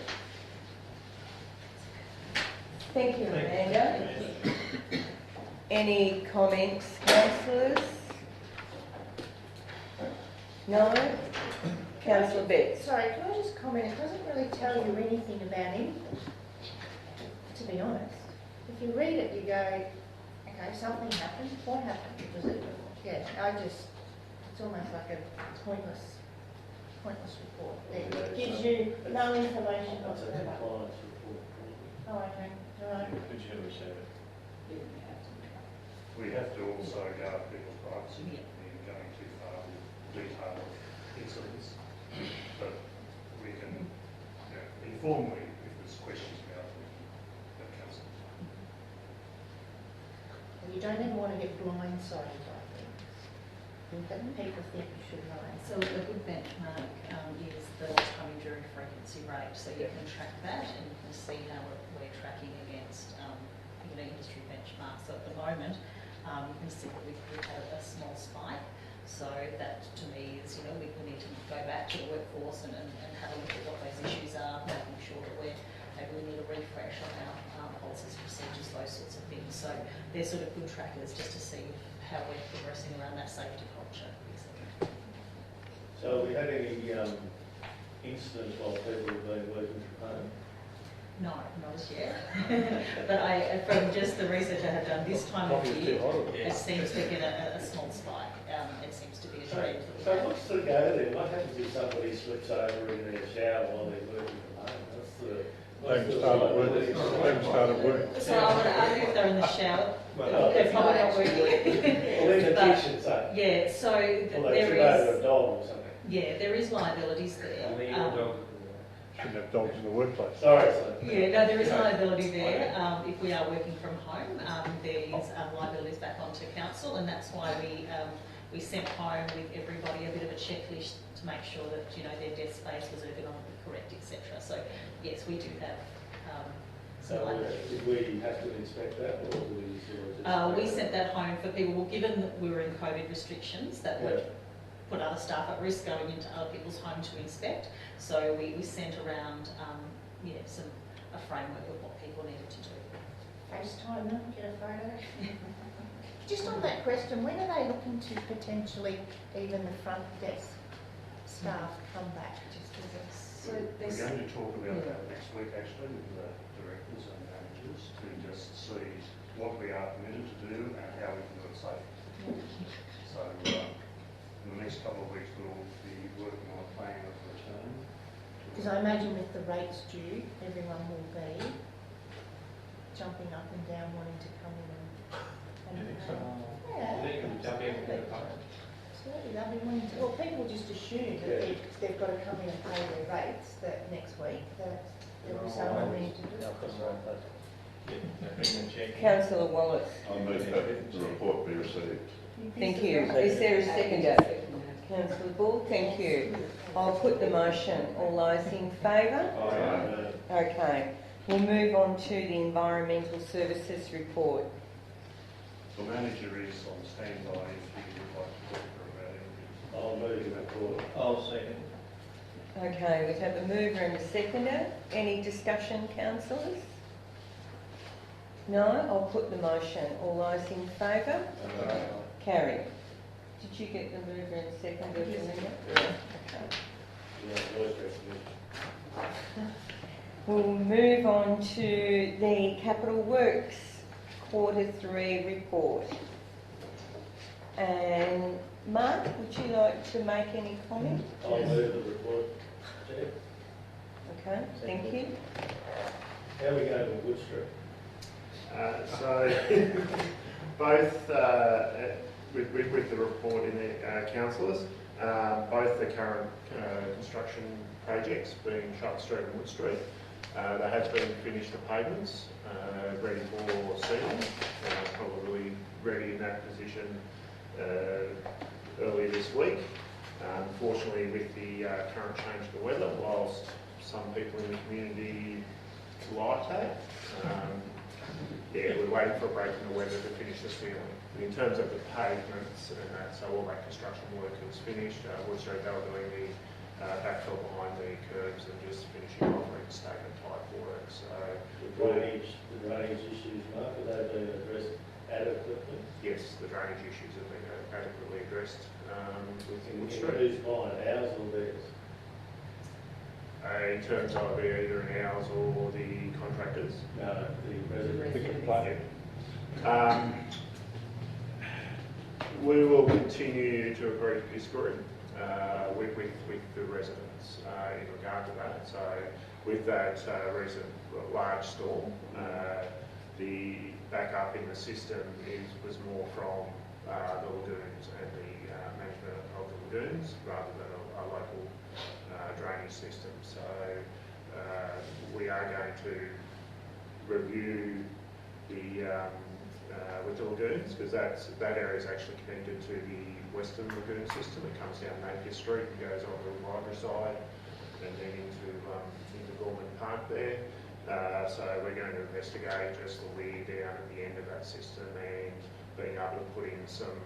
Thank you, Amanda. Any comments, councillors? No? Councillor Betts? Sorry, can I just comment? It doesn't really tell you anything about anything, to be honest. If you read it, you go, okay, something happened. What happened? Was it? Yeah, it's almost like a pointless report. It gives you no information That's a whatsoever. compliance report. Oh, okay, all right. Did you receive it? We have to also guard people's privacy in going too far with detail of incidents. But we can informally, if there's questions about it, that council. You don't ever want to get blindsided by things that people think you should know. So a good benchmark is the lost time injury frequency rate, so you can track that and you can see how we're tracking against industry benchmarks. So at the moment, you can see that we've had a small spike. So that to me is, we need to go back to the workforce and have a look at what those issues are, making sure that maybe we need a refresh on our policies, procedures, those sorts of things. So they're sort of good trackers just to see how we're progressing around that safety culture, etc. So have we had any incidents while people have been working from home? No, not as yet. But from just the research I have done this time of year, it seems to get a small spike. It seems to be a trend. So what's the go then? What happens if somebody slips over in their shower while they're working from home? They haven't started work. They haven't started work. So I would argue if they're in the shower, they're probably not working. Well, in the But- kitchen, say. Yeah, so Well, they there trip over a is, dog or something. yeah, there is liabilities there. Shouldn't have dogs in the workplace. Sorry, son. Yeah, no, there is liability there. If we are working from home, there's liabilities back onto council, and that's why we sent home with everybody a bit of a checklist to make sure that their desk space was ergonomically correct, etc. So yes, we do have. Some So liability. did we have to inspect that, or do we sort of just... We sent that home for people. Well, given that we were in COVID restrictions, that would put other staff at risk going into other people's home to inspect. So we sent around, a framework of what people needed to do. FaceTime them, get a photo. Just on that question, when are they looking to potentially even the front desk staff come back? Just as a... So we're going to talk about that next week actually with the directors and managers to just see what we are permitted to do and how we can do it safely. So in the next couple of weeks we'll be working on a plan of return. Because I imagine with the rates due, everyone will be jumping up and down wanting to come in and Yeah, they can jump in and get a phone. absolutely, they'll be wanting to, well, people will just assume that if they've got to come in and pay their rates that next week, that there will be someone needing to do it. Councillor Wallace. I move that the report be received. Thank you. Is there a seconder? Councillor Bull, thank you. I'll put the motion. All those in favour? Okay. We'll move on to the Environmental Services report. The manager is on standby if you would like to talk to her about anything. I'll move the report. I'll second. Okay, we have a mover and a seconder. Any discussion, councillors? No? I'll put the motion. All those in favour? Carried. Did you get the mover and seconder? Okay. We'll move on to the Capital Works Q3 report. And Mark, would you like to make any comment? I'll move the report, Chair. Okay, thank you. How are we going with Wood Street? So both with the report in the councillors, both the current construction projects being Shutt Street and Wood Street, they have been finished the pavements, ready for sealing, probably ready in that position earlier this week. Unfortunately, with the current change to weather, whilst some people in the community like that, we're waiting for a break in the weather to finish the sealing. In terms of the pavements and that, so all that construction work is finished. Wood Street, they were doing the backfill behind the curbs and just finishing off reinstatement type work. So The drainage issues, Mark, have they been addressed adequately? yes, the drainage issues have been adequately addressed within Wood In Street. whose mind, ours or theirs? In terms of either in ours or the contractors. No, the residents. The complaint. We will continue to agree to disagree with the residents in regard to that. So with that recent large storm, the backup in the system was more from the lagoons and the management of the lagoons rather than a local drainage system. So we are going to review the with the lagoons, because that area is actually connected to the Western Lagoon system. It comes down Napier Street and goes on to the library side and then into Gorman Park there. So we're going to investigate just the weir down at the end of that system and being able to put in some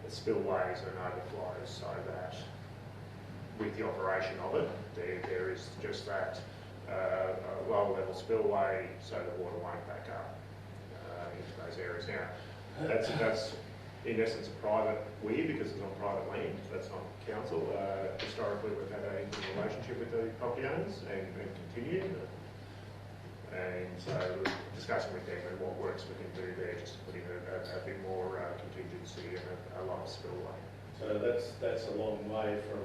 spillways and overflows so that with the operation of it, there is just that lower level spillway so the water won't back up into those areas. Now, That's in essence a private weir because it's on private land. That's not council. Historically, we've had a good relationship with the property owners and continue. And so we're discussing with them and what works we can do there, just to put in a bit more contingency and a lower spillway. So that's a long way from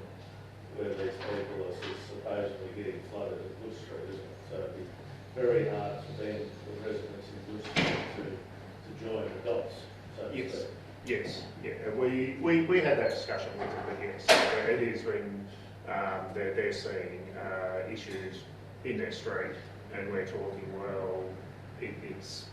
where these people are supposedly getting flooded at Wood Street, isn't it? So it'd be very hard for them, the residents in Wood Street, to join the dots. So to Yes. speak. Yes, yeah, we had that discussion with them, but yes, it is when they're seeing issues in their street, and we're talking, well, it's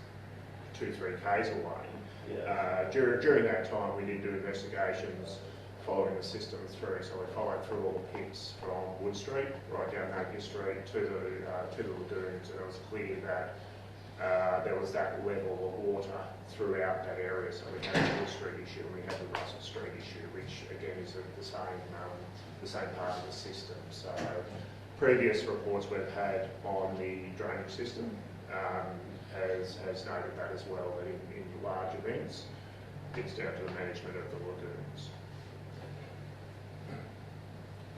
2-3 k's away. Yeah. During that time, we did do investigations following the system through, so we followed through all the pits from Wood Street, right down Napier Street to the lagoons, and it was clear that there was that level of water throughout that area. So we had the Wood Street issue and we had the Russell Street issue, which again is the same part of the system. So previous reports we've had on the drainage system has noted that as well, that in large events, it's down to the management of the lagoons.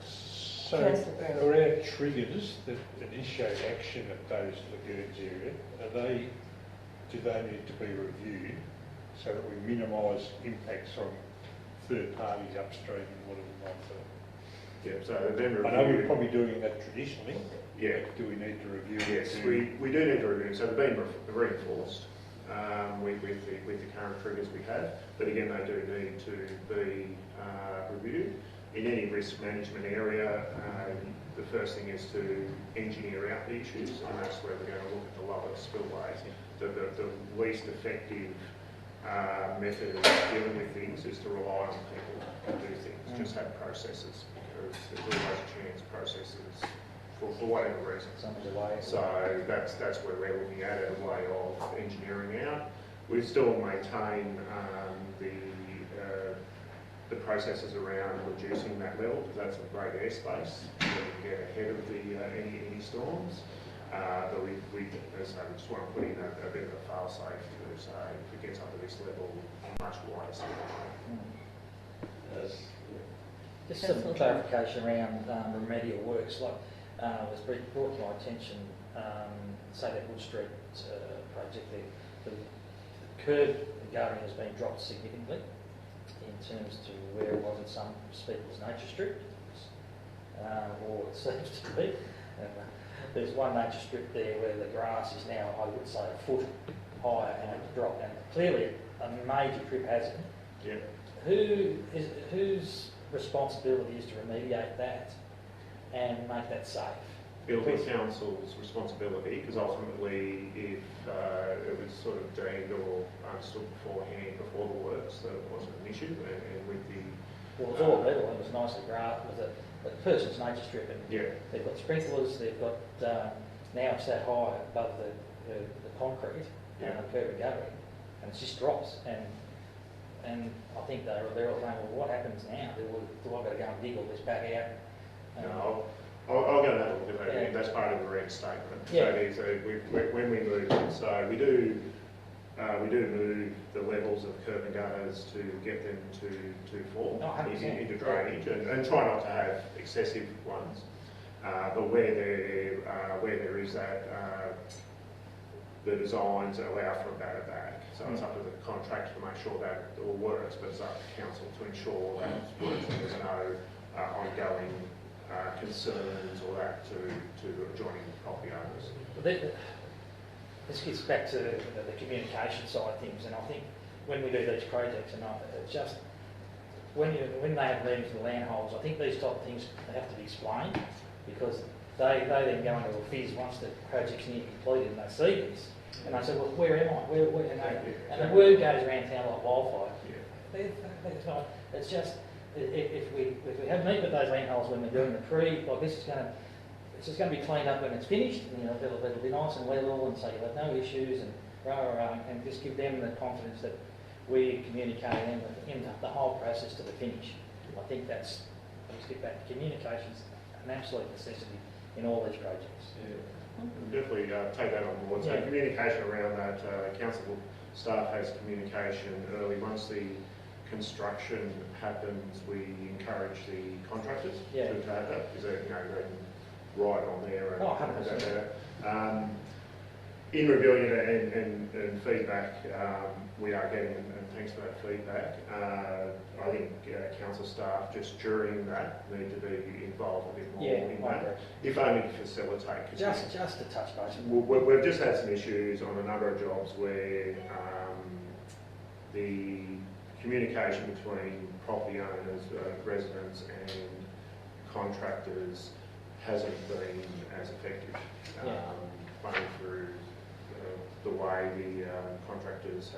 So are our triggers that initiate action at those lagoons area, do they need to be reviewed so that we minimise impacts on third parties upstream and whatever like that? Yeah, so then I know we're probably doing that traditionally. Yeah. Do we need to review it? Yes, we do need to review. So they've been reinforced with the current triggers we have, but again they do need to be reviewed. In any risk management area, the first thing is to engineer out the issues, and that's where we're going to look at the lower spillways. The least effective method of dealing with things is to rely on people to do things. Just have processes, because there's always a chance processes, for whatever reason. So that's where we're looking at it, a way of engineering out. We still maintain the processes around reducing that level, because that's a great airspace so we can get ahead of any storms. But we just want to put in a bit of a fail safe to say if it gets up to this level, much wider spillway. Just some clarification around remedial works, like it was brought to my attention, say that Wood Street project, the curb guarding has been dropped significantly in terms to where it was in some people's nature strip, or it seems to be. There's one nature strip there where the grass is now, I would say, a foot higher and it's dropped, and clearly a major trip hazard. Yeah. Whose responsibility is to remediate that and make that safe? It'll be council's responsibility, because ultimately if it was sort of deemed or understood beforehand, before the works, that it wasn't an issue, and with the... Well, it was all level, it was nicely grass, with a person's nature strip, and yeah. They've got sprinklers, they've got, now it's that high above the concrete, curb and guttering, and it just drops, and I think they're all saying, well, what happens now? Do I better go and dig all this back out? No, I'll go and have a look at that. Yeah. That's part of the rent statement. Yeah. So when we move them, so we do move the levels of curb and gutters to get them to fall into drainage, and try not to have excessive ones. But where there is that, the designs allow for a better back. So it's up to the contractor to make sure that it all works, but it's up to council to ensure that it works and there's no ongoing concerns or that to adjoining property owners. Well, this gets back to the communication side of things, and I think when we do these projects, and it's just when they have meetings with the landholders, I think these type of things have to be explained, because they then go into a fizz once the project's nearly completed and they see this, and they say, well, where am I? And the word goes around town like wildfire. Yeah. It's just if we have meet with those landholders when we're doing the pre, like this is going to. It's just going to be cleaned up when it's finished, and it'll be nice and level, and say you'll have no issues, and and just give them the confidence that we communicate them in the whole process to the finish. I think let's get back to communications, an absolute necessity in all these projects. Yeah. Definitely take that on board. So communication around that, council will staff has communication early. Once the construction happens, we encourage the contractors to have that, because they're, they're right on there. And, 100%. In reviewing it and feedback, we are getting, and thanks for that feedback, I think council staff just during that need to be involved a bit more in that, if only to facilitate. Just to touch base. We've just had some issues on a number of jobs where the communication between property owners, residents and contractors hasn't been as effective. Running through the way the contractors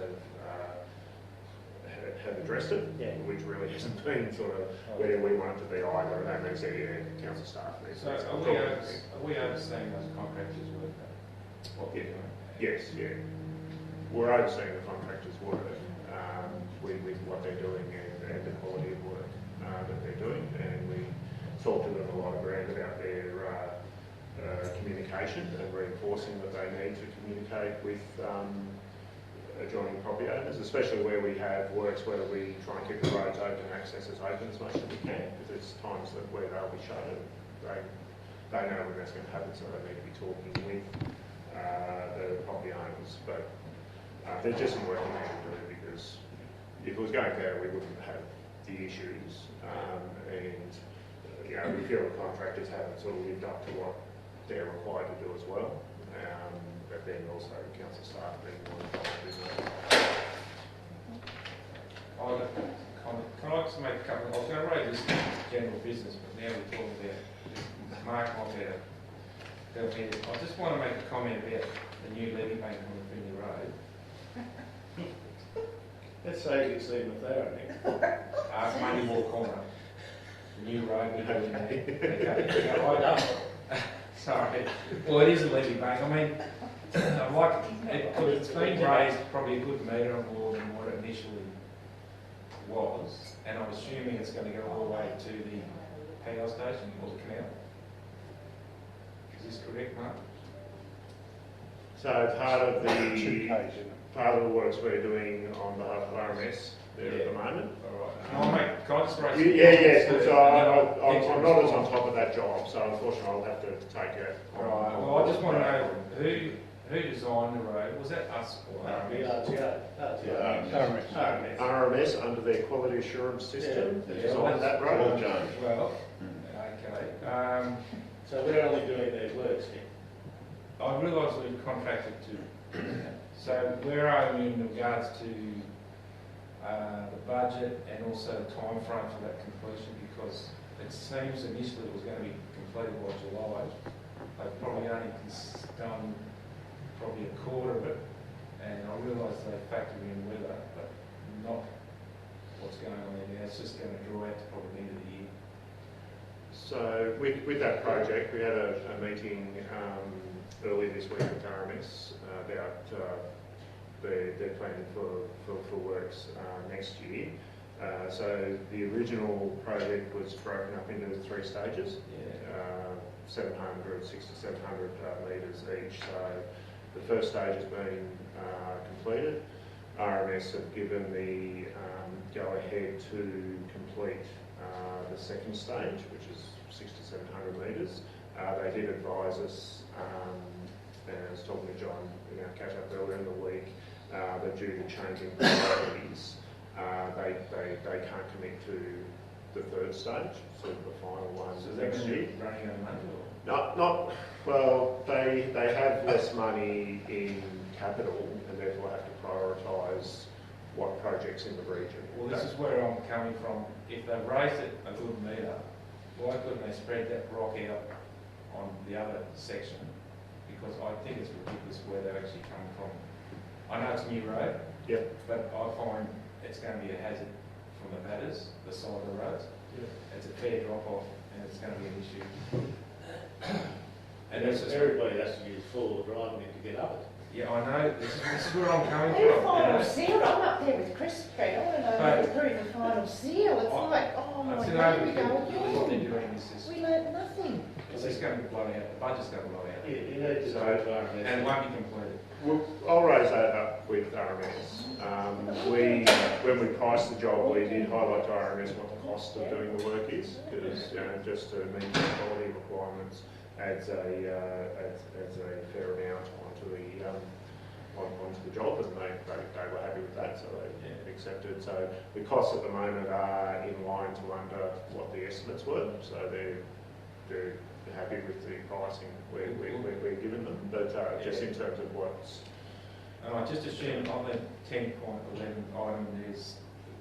have addressed it, which really hasn't been sort of where we want it to be either, and that means that council staff needs So to are we overseeing those contractors' work? What they're doing? Yes, yeah. We're overseeing the contractors' work with what they're doing and the quality of work that they're doing, and we talk to them a lot of ground about their communication and reinforcing that they need to communicate with adjoining property owners, especially where we have works where we try and keep the roads open, access as open as much as we can, because there's times that where they'll be shut and they know when that's going to happen, so they need to be talking with the property owners. But there's just some work we need to do, because if it was going better, we wouldn't have the issues, and we feel the contractors haven't sort of lived up to what they're required to do as well, but then also council staff being more involved in that. Can I just make a couple? I was going to raise this general business, but now we're talking about this Mark on there. I just want to make a comment about the new levy bank on the Finley Road. Let's say you see McLaren next. Moneywall Corner. The new road we're doing there. Sorry. Well, it is a levy bank. I mean, I like it, it's been raised probably a good metre or more than what it initially was, and I'm assuming it's going to go all the way to the power station or the canal. Is this correct, Mark? So part of the works we're doing on behalf of RMS there at the moment. All right. Can I just raise I'm not as on top of that job, so unfortunately I'll have to take it. Right. Well, I just want to know who designed the road. Was that us or RMS under their quality assurance system designed that road. Well, okay. So we're only doing their works here. I realise we've contracted to. So where are we in regards to the budget and also the time frame for that completion? Because it seems initially it was going to be completed by July. They've probably only done probably a quarter of it, and I realise they factor in weather, but not what's going on there now. It's just going to draw out to probably the end of the year. So with that project, we had a meeting early this week with RMS about they're planning for works next year. So the original project was broken up into 3 stages, 700, 700 metres each. So the first stage has been completed. RMS have given the go-ahead to complete the second stage, which is 700 metres. They did advise us, and I was talking to John in our catch-up earlier in the week, that due to changing priorities, they can't commit to the third stage, sort of the final one. So next year, running out of money? Not well. They have less money in capital, and therefore have to prioritise what projects in the region. Well, this is where I'm coming from. If they raised it a good metre, why couldn't they spread that rock out on the other section? Because I think it's ridiculous where they're actually coming from. I know it's a new road, but I find it's going to be a hazard from the batters, the side of the roads. It's a fair drop-off, and it's going to be an issue. And everybody has to use full driving it to get up it. Yeah, I know. This is where I'm coming They're from. final seal. I'm up there with Chris Street. I want to know how to prove the final seal. It's like, oh my God, here we go What they're again. doing is We learnt nothing. It's just going to be blown out, the budget's going to blow out. You need to So- know RMS. And it won't be completed. Well, I'll raise that up with RMS. When we priced the job, we did highlight to RMS what the cost of doing the work is, because just to meet the quality requirements adds a fair amount onto the job, and they were happy with that, so they accepted. So the costs at the moment are in line to under what the estimates were, so they're happy with the pricing we're giving them, but just in terms of what's... And I just assume on the 10.11 item,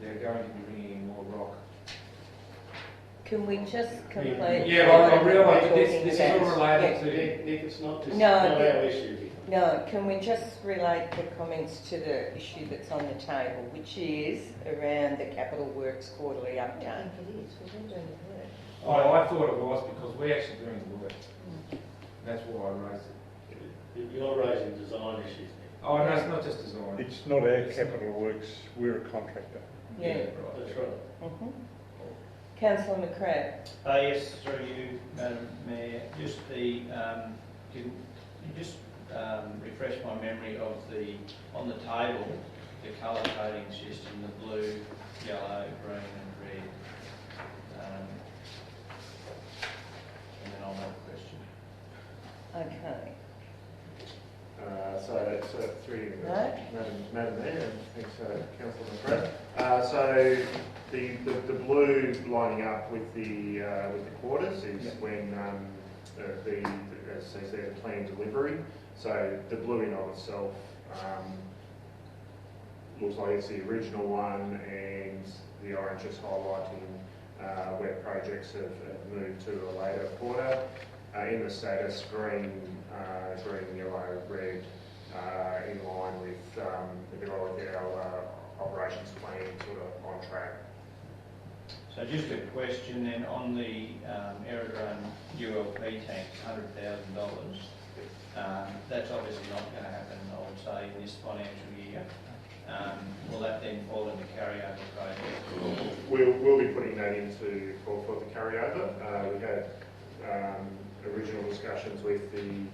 they're going to be bringing in more rock. Can we just complete? Yeah, I realise that this is all related to... Nick, it's not No, not our issue. No, can we just relate the comments to the issue that's on the table, which is around the Capital Works quarterly I update? don't think it is, because they're doing the work. Oh, I thought it was because we're actually doing the work. That's why I raised it. You're raising design issues, Nick. Oh, no, it's not just design. It's not our capital works, we're a contractor. Yeah. That's right. Councillor McCrae. Yes, through you, Madam Mayor, just the, can you just refresh my memory of on the table, the colour coding system, the blue, yellow, green and red. And then I'll have a question. Okay. So through you, Right. Madam Mayor, and thanks, Councillor McGrath. So the blue lining up with the quarters is when as says there, planned delivery. So the blue in of itself looks like it's the original one, and the orange is highlighting where projects have moved to a later quarter. In the status, green, yellow, red, in line with our operations plan, sort of on track. So just a question then on the aerodrome ULP tanks, $100,000. That's obviously not going to happen, I would say, in this financial year. Will that then fall into carryover project? We'll be putting that into for the carryover. We had original discussions with the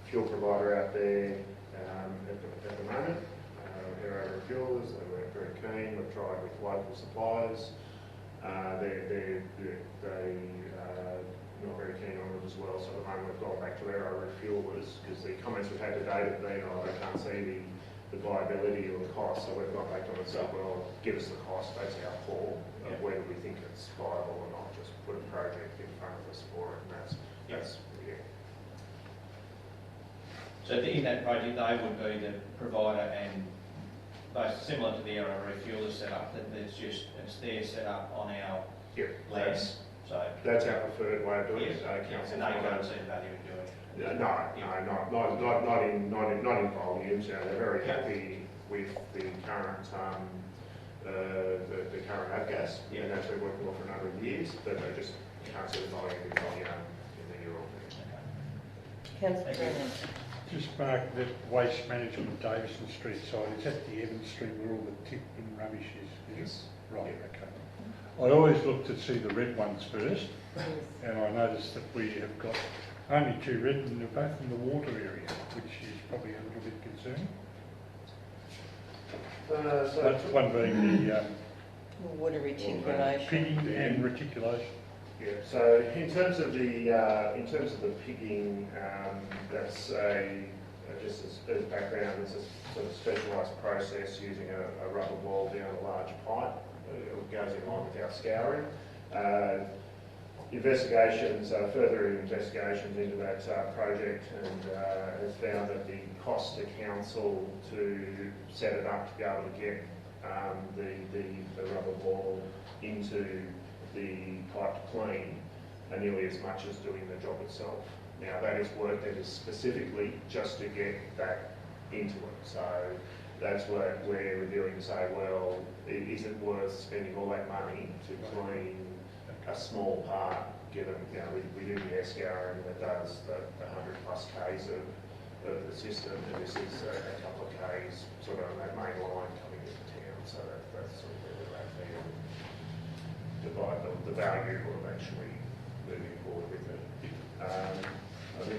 fuel provider out there at the moment. Aero Refuelers, they were very keen. We've tried with local suppliers. They're not very keen on it as well. So at the moment we've gone back to Aero Refuelers because the comments we've had to date have been, they can't see the viability or the cost. So we've gone back to them and said, well, give us the cost. That's our call of whether we think it's viable or not. Just put a project in front of us for it, and that's yeah. So in that project, they would be the provider and both similar to the Aero Refueler setup, that it's their setup on our land. So that's our preferred way of doing it. Yes, and they don't see the value in doing it. Not in volumes. They're very happy with the current the current avgas, and that's been working well for a number of years. But they just can't see the volume in the year or two. Councillor Brennan. Just mark that waste management Davison Street side, it's at the Evans Street where all the tip and rubbish is. Yes. Right, okay. I always look to see the red ones first, and I noticed that we have got only 2 red and they're both in the water area, which is probably a little bit concerning. That's one being the water reticulation. pigging and reticulation. Yeah. So in terms of the pigging, that's just as background, it's a sort of specialised process using a rubber ball down a large pipe. It goes in line with our scouring. Further investigations into that project, and has found that the cost to council to set it up to be able to get the rubber ball into the pipe clean are nearly as much as doing the job itself. Now that is work that is specifically just to get that into it. So that's what we're reviewing to say, well, is it worth spending all that money to clean a small part, given, we do the air scouring that does the 100+ k's of the system, and this is a couple of k's sort of on that main line coming into town, so that's sort of where we're at there. Divide the value of actually moving forward with it.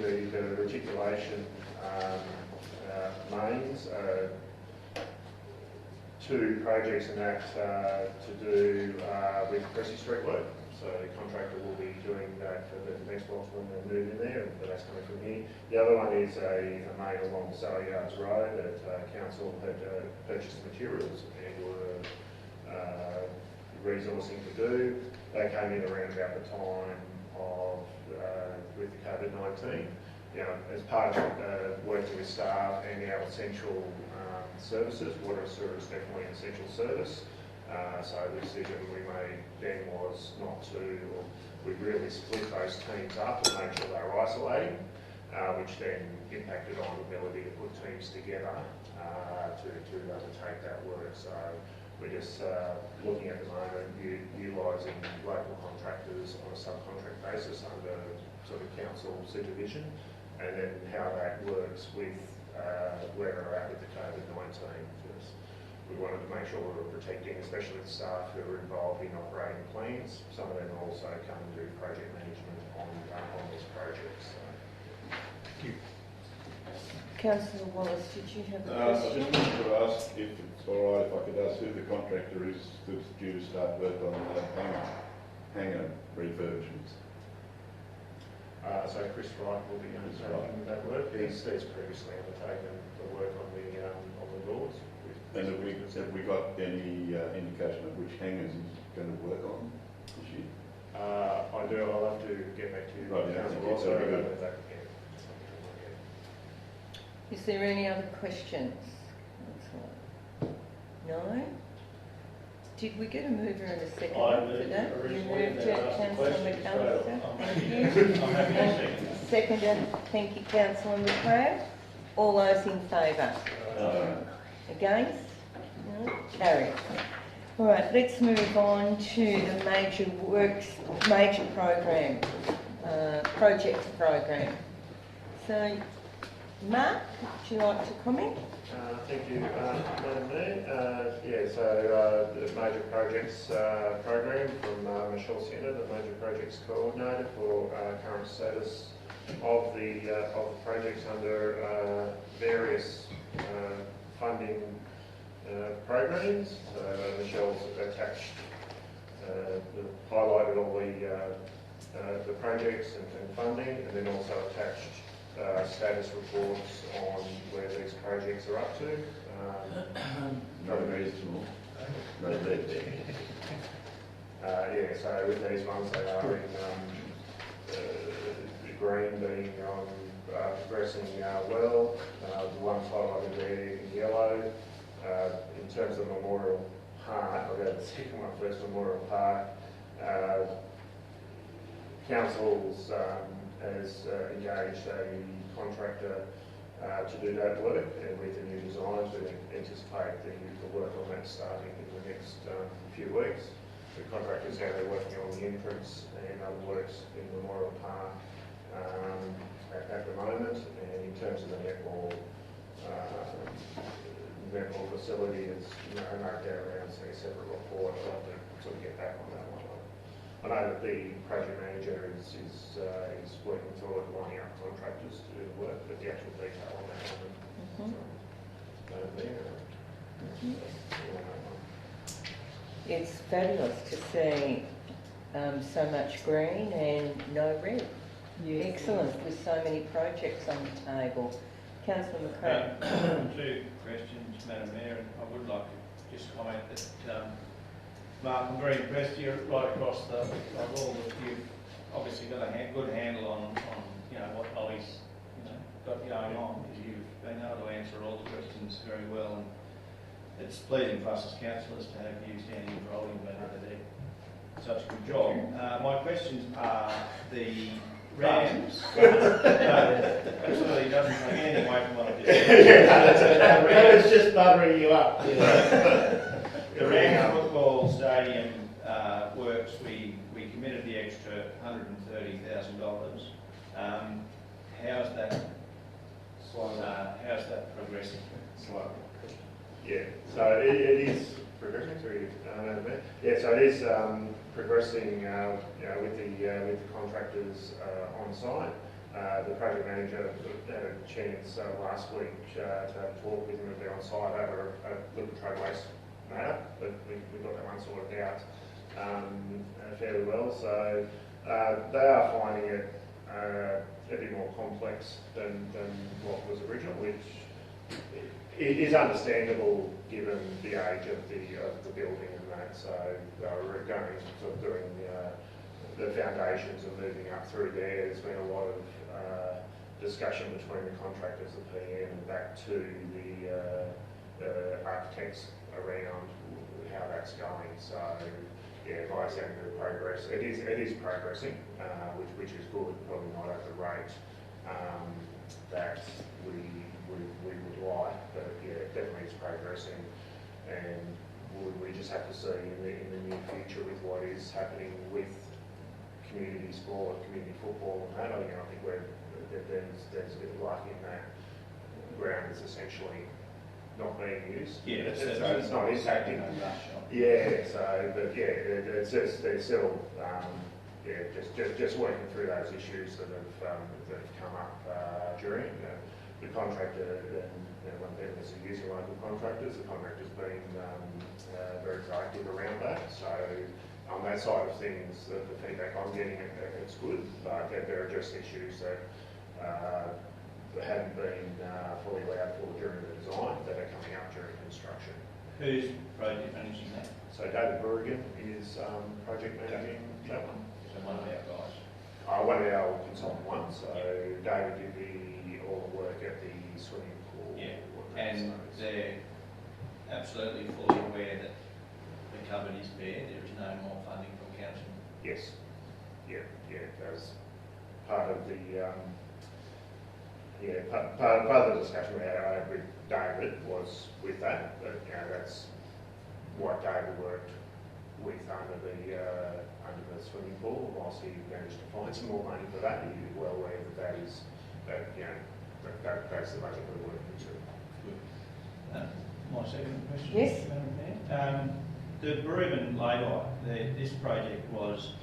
the reticulation mains, 2 projects in that to do with Cressy Street work. So the contractor will be doing that for the next box when they move in there, but that's coming from here. The other one is a main along Sally Yards Road that council had purchased materials and were resourcing to do. They came in around about the time of with the COVID-19. You know, as part of working with staff and our essential services, water and sewer is definitely an essential service. So the decision we made then was not to, or we really split those teams up and make sure they were isolating, which then impacted on the ability to put teams together to undertake that work. So we're just looking at the moment, utilising local contractors on a subcontract basis under sort of council supervision, and then how that works with where we're at with the COVID-19. We wanted to make sure we were protecting, especially the staff who are involved in operating plans. Some of them also come and do project management on these projects. So. Thank you. Councillor Wallace, did you have a I question? just wanted to ask if it's all right if I could ask who the contractor is that's due to start work on the hangar refurbishments. So Chris Wright will be undertaking that work. He's previously undertaken the work on the doors. And have we got any indication of which hangars he's going to work on this year? I do. I'll have to get back to you. Right, yeah, Council thank you. also. That'd be good. Is there any other questions? No? Did we get a mover and a second I for that? You originally moved then it, asked the Councillor question, McAllister. so Thank you. I'm happy to And seconded, thank you, Councillor McCrae. All those in favour? Against? No? Carried. All right, let's move on to the major program, projects program. So, Mark, would you like to comment? Thank you, Madam Mayor. So the major projects program from Michelle Sienna, the major projects coordinator for current status of the projects under various funding programs. Michelle's attached, highlighted all the projects and funding, and then also attached status reports on where these projects are up to. Not very small. Not very big. So with these ones, they are in the green being progressing well. The ones highlighted there in yellow. In terms of Memorial Park, I'll go to the second one first, Memorial Park. Council's has engaged a contractor to do that work, and with the new designs we anticipate the work on that starting in the next few weeks. The contractors are working on the entrance and other works in Memorial Park at the moment, and in terms of the netball facility, it's marked out around a separate report. I'll have to sort of get back on that one. I know that the project manager is working toward lining up contractors to do the work, but the actual detail on that one. It's fabulous to see so much green and no red. Excellent, with so many projects on the table. Councillor McCrae. 2 questions, Madam Mayor, and I would like to just comment that Mark, I'm very impressed. You're right across the wall. You've obviously got a good handle on what Ollie's got going on, because you've been able to answer all the questions very well, and it's pleasing for us as councillors to have you standing for Ollie and being able to do such a good job. My questions are the Rams. Absolutely doesn't take anything away from what I just said. That was just buttering you up. The Rams football stadium works, we committed the extra $130,000. How's that progressing? Slowly. Yeah, so it is progressing through. So it is progressing. With the contractors on site. The project manager had a chance last week to have a talk with him and be on site over a liquid trade waste matter, but we got that one sorted out fairly well. So they are finding it a bit more complex than what was original, which it is understandable given the age of the building and that. So we're going sort of doing the foundations and moving up through there. There's been a lot of discussion between the contractors, the PM, and back to the architects around how that's going. So yeah, by saying the progress, it is progressing, which is good. Probably not at the rate that we would like, but yeah, it definitely is progressing, and we just have to see in the near future with what is happening with community sport, community football and that. I think there's a bit of luck in that ground is essentially not being used. Yeah, so it's not impacting. Yeah, so but yeah, it's just they're still just working through those issues that have come up during the contractor. And when people are using local contractors, the contractor's been very proactive around that. So on that side of things, the feedback I'm getting, it's good, but there are just issues that hadn't been fully allowed for during the design that are coming up during construction. Who's project managing that? So David Berrigan is project managing that one. So one of our guys. One of our consultant ones. So David did all the work at the swimming pool. Yeah, and they're absolutely fully aware that the cupboard is bare. There is no more funding from council. Yes. Yeah. That's part of the part of the discussion we had with David was with that. But that's what David worked with under the swimming pool. Whilst he managed to find some more money for that, he is well aware that's the budget we're working to. My second question. Yes. Madam Mayor. The Broome lay-by, this project was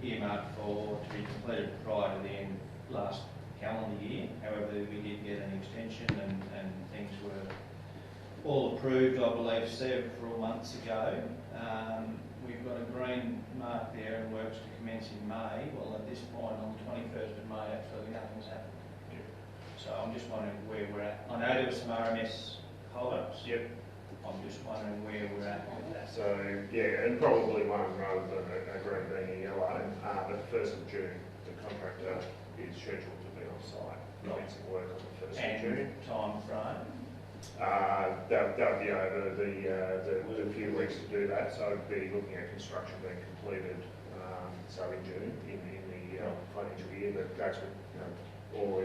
earmarked to be completed prior to the end of last calendar year. However, we did get an extension and things were all approved, I believe, several months ago. We've got a green mark there and works to commence in May. Well, at this point, on the 21st of May, absolutely nothing's happened. So I'm just wondering where we're at. I know there was some RMS hold-ups. Yep. I'm just wondering where we're at with that. So yeah, and probably one rather than a green being a yellow. But the 1st of June, the contractor is scheduled to be on site, commencing work on the 1st of June. Time frame? That'll be over the few weeks to do that. So I'd be looking at construction being completed. So in June in the financial year, but that's with all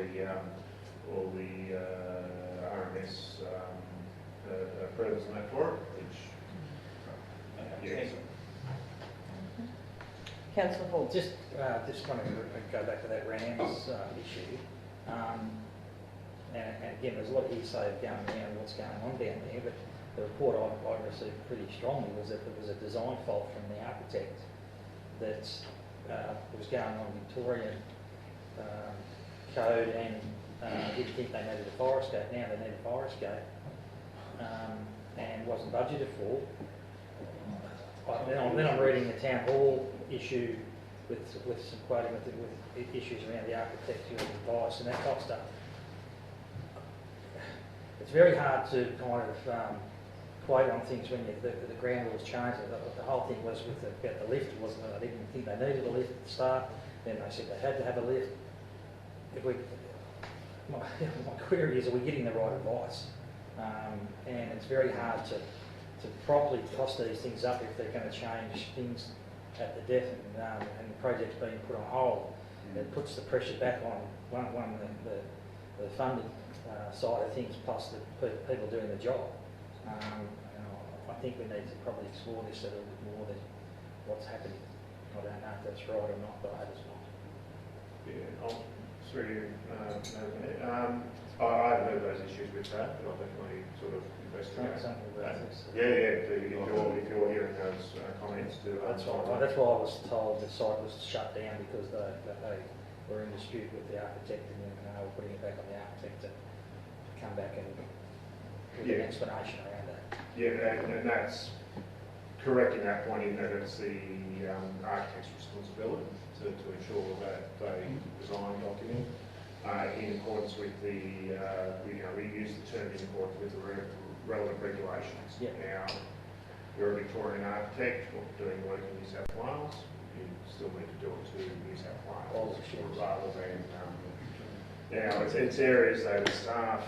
the RMS. Approvals and that for it, which yes. Councillor Hall. Just wanted to go back to that RAMS issue. And again, there's a lot of hearsay going around what's going on down there, but the report I received pretty strongly was that there was a design fault from the architect that was going on Victorian code and didn't think they needed a fire escape. Now they need a fire escape. And wasn't budgeted for. Then I'm reading the town hall issue with some quoting with issues around the architectural advice and that type of stuff. It's very hard to kind of quote on things when the ground rules change. The whole thing was about the lift. Wasn't I didn't think they needed a lift at the start. Then they said they had to have a lift. My query is, are we getting the right advice? And it's very hard to properly cost these things up if they're going to change things at the death and the project's being put on hold. It puts the pressure back on the funded side of things plus the people doing the job. I think we need to probably explore this a little bit more than what's happening. I don't know if that's right or not, but I hope it's not. Yeah, I'll through I haven't heard those issues with that, but I'll definitely sort of investigate that. If you're hearing those comments, That's why I was told the site was shut down because we're in dispute with the architect and then we're putting it back on the architect to come back and give an Yeah. explanation around that. Yeah, and that's correct in that point, in that it's the architect's responsibility to ensure that they design a document in accordance with the, we use the term in accordance with the relevant regulations. Yeah. Now, you're a Victorian architect or doing work in New South Wales, you still need to do it to New South Wales rather than, now it's areas that the staff,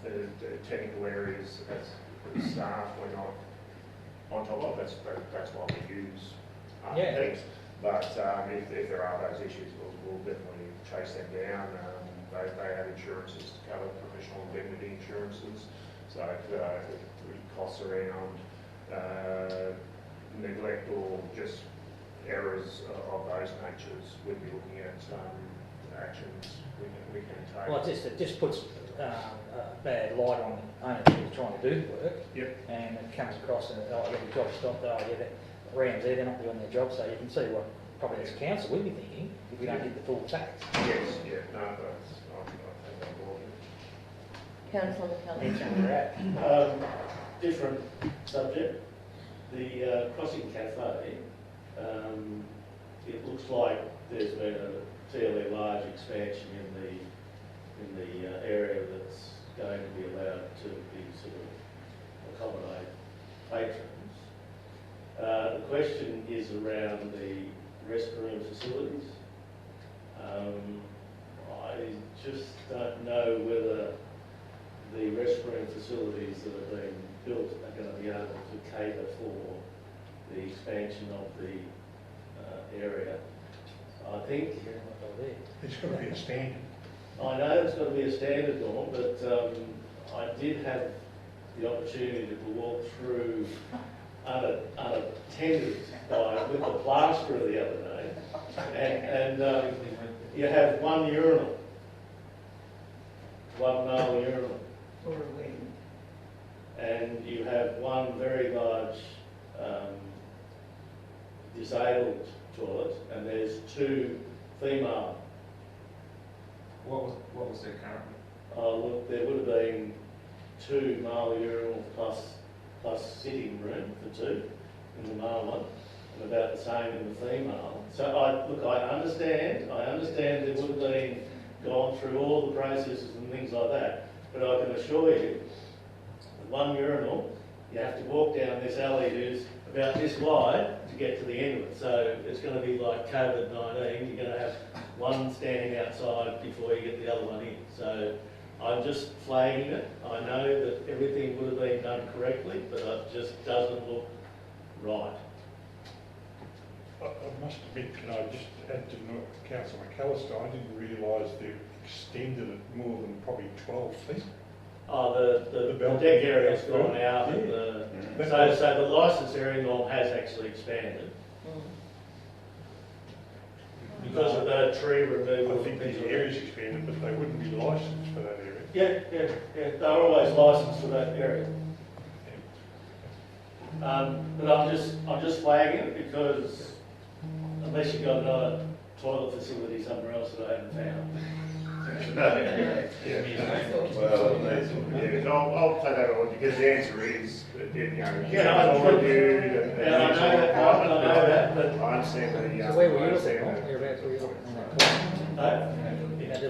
the technical areas as the staff we're not on top of, that's why we use architects. But if there are those issues, we'll definitely chase them down. They have insurances to cover professional indemnity insurances. So if costs around neglect or just errors of those natures, we'd be looking at actions we can take. Well, it just puts a bad light on the owners who's trying to do the work. Yep. And it comes across and, oh, yeah, the job's stopped, oh, yeah, the Rams there, they're not doing their job, so you can see what probably as a council we'd be thinking if we don't get the full tax. Yes, yeah, no, that's, I think I'm bored. Councillor McCallum. That's where we're at. Different subject. The Crossing Cafe, it looks like there's been a fairly large expansion in the area that's going to be allowed to be sort of accommodate patrons. The question is around the restroom facilities. I just don't know whether the restroom facilities that are being built are going to be able to cater for the expansion of the area. I think It's got to be a standard. I know it's got to be a standard norm, but I did have the opportunity to walk through unattended with the plasterer the other day, and you have one urinal, one male urinal, Or a wedding. and you have one very large disabled toilet, and there's two female. What was there currently? Look, there would have been two male urinals plus sitting room for two in the male one, and about the same in the female. So I understand there would have been gone through all the processes and things like that, but I can assure you, with one urinal, you have to walk down this alley who's about this wide to get to the end of it. So it's going to be like COVID-19, you're going to have one standing outside before you get the other one in. So I'm just flagging it. I know that everything would have been done correctly, but it just doesn't look right. I must admit, can I just add to Councillor McAllister, I didn't realise they extended it more than probably 12 feet. Oh, the deck area's gone out, and so the licence area norm has actually expanded because of the tree removal. I think the area's expanded, but they wouldn't be licensed for that area. Yeah, they're always licensed for that area. But I'm just flagging it because unless you've got another toilet facility somewhere else that I haven't found. I'll take that on because the answer is, I know that, but I understand that. So where were you looking? Whereabouts were you looking on that?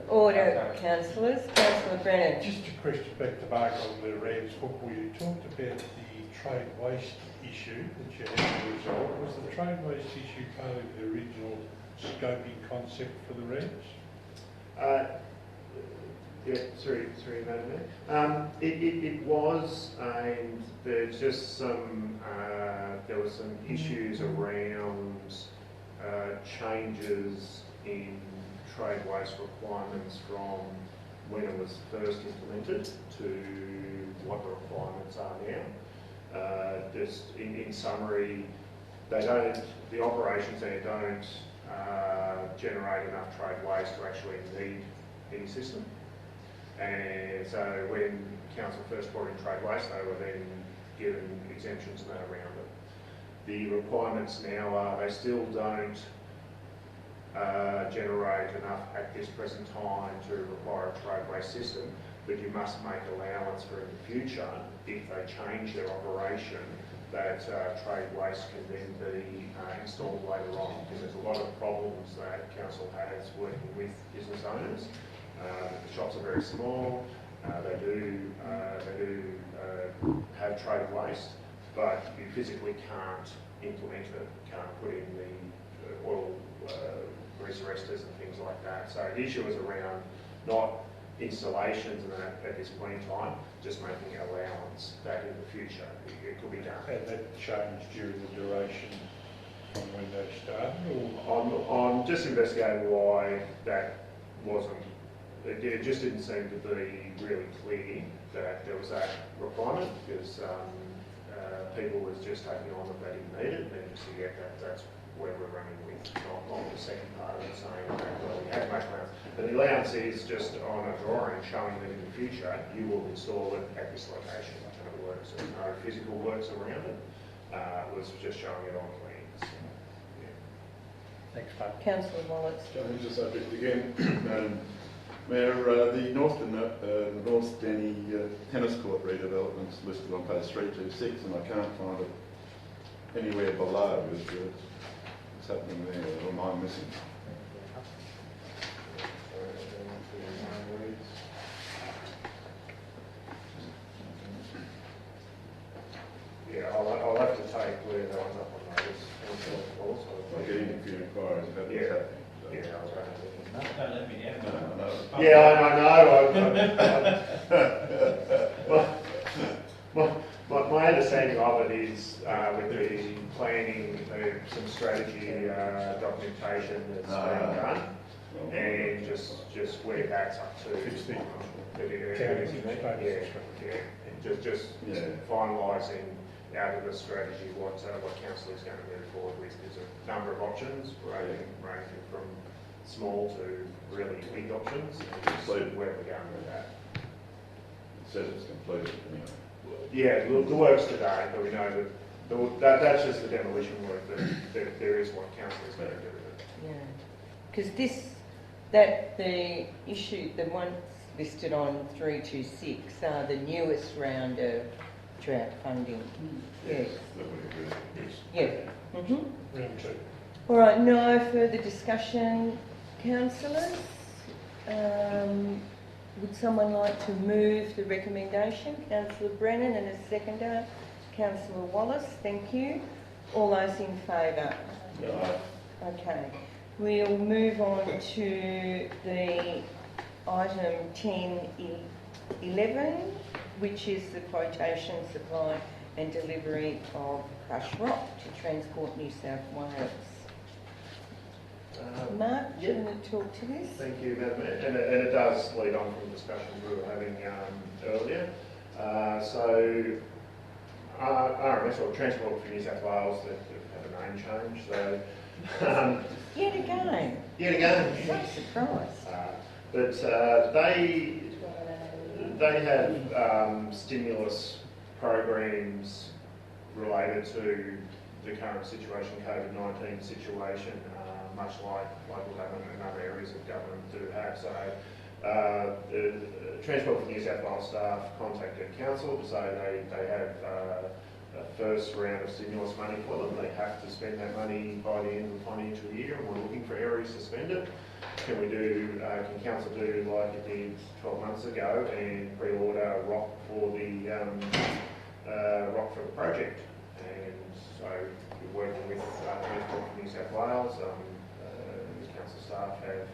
Order, councillors. Councillor Brennan. Just a question back to Mark on the Rams football. You talked about the trade waste issue that you had to resolve. Was the trade waste issue part of the original scoping concept for the Rams? Sorry, Madam Mayor. It was, and there's just some, there were some issues around changes in trade waste requirements from when it was first implemented to what the requirements are now. Just in summary, the operations there don't generate enough trade waste to actually need any system. And so when council first brought in trade waste, they were then given exemptions and that around it. The requirements now are they still don't generate enough at this present time to require a trade waste system, but you must make allowance for in the future if they change their operation that trade waste can then be installed later on, because there's a lot of problems that council has working with business owners. The shops are very small. They do have trade waste, but you physically can't implement it, can't put in the oil grease arresters and things like that. So the issue is around not installations and that at this point in time, just making allowance that in the future it could be done. And that changed during the duration from when they started? I'm just investigating why that wasn't. It just didn't seem to be really clear that there was that requirement, because people was just taking on that they didn't need it, and then just to get that's where we're running with, not the second part of it saying that well, we have to make allowance. But the allowance is just on a drawing showing that in the future you will install it at this location. That's how it works. There's no physical works around it. It was just showing it on plans. Yeah. Thanks, Pat. Councillor Wallace. Change the subject again. Mayor, the North Denny tennis court redevelopment's listed on page 326, and I can't find it anywhere below. What's happening there, or am I missing? Yeah, I'll have to take where that one's up on notice. I'm getting a few inquiries about what's happening. So. Yeah, I was running. Don't let me down. No. Yeah, I know. My understanding of it is with the planning, some strategy documentation that's being done, and just where that's up to. It's the Just finalising out of the strategy what council is going to move forward with. There's a number of options ranging from small to really big options, and just where we're going with that. It says it's completed anyway. Yeah, the work's today, but we know that that's just the demolition work. That there is what council is going to do with it. Yeah, because the ones listed on 326 are the newest round of drought funding. Yes. Yeah. Round two. All right, no further discussion, councillors. Would someone like to move the recommendation? Councillor Brennan, and a seconder, Councillor Wallace. Thank you. All those in favour? No. Okay. We'll move on to the item 10.11, which is the quotation, supply and delivery of crushed rock to Transport New South Wales. Mark, do you want to talk to this? Thank you, Madam Mayor. And it does lead on from discussions we were having earlier. RMS, or Transport for New South Wales, they've had a name change. So Yet again. Yet again. So surprised. But they have stimulus programs related to the current situation, COVID-19 situation, much like local government and other areas of government do have. So the Transport for New South Wales staff contacted council to say they have a first round of stimulus money for them. They have to spend that money by the end of the financial year, and we're looking for areas to spend it. Can council do like it did 12 months ago and pre-order rock for the project? And so we're working with Transport for New South Wales. The council staff have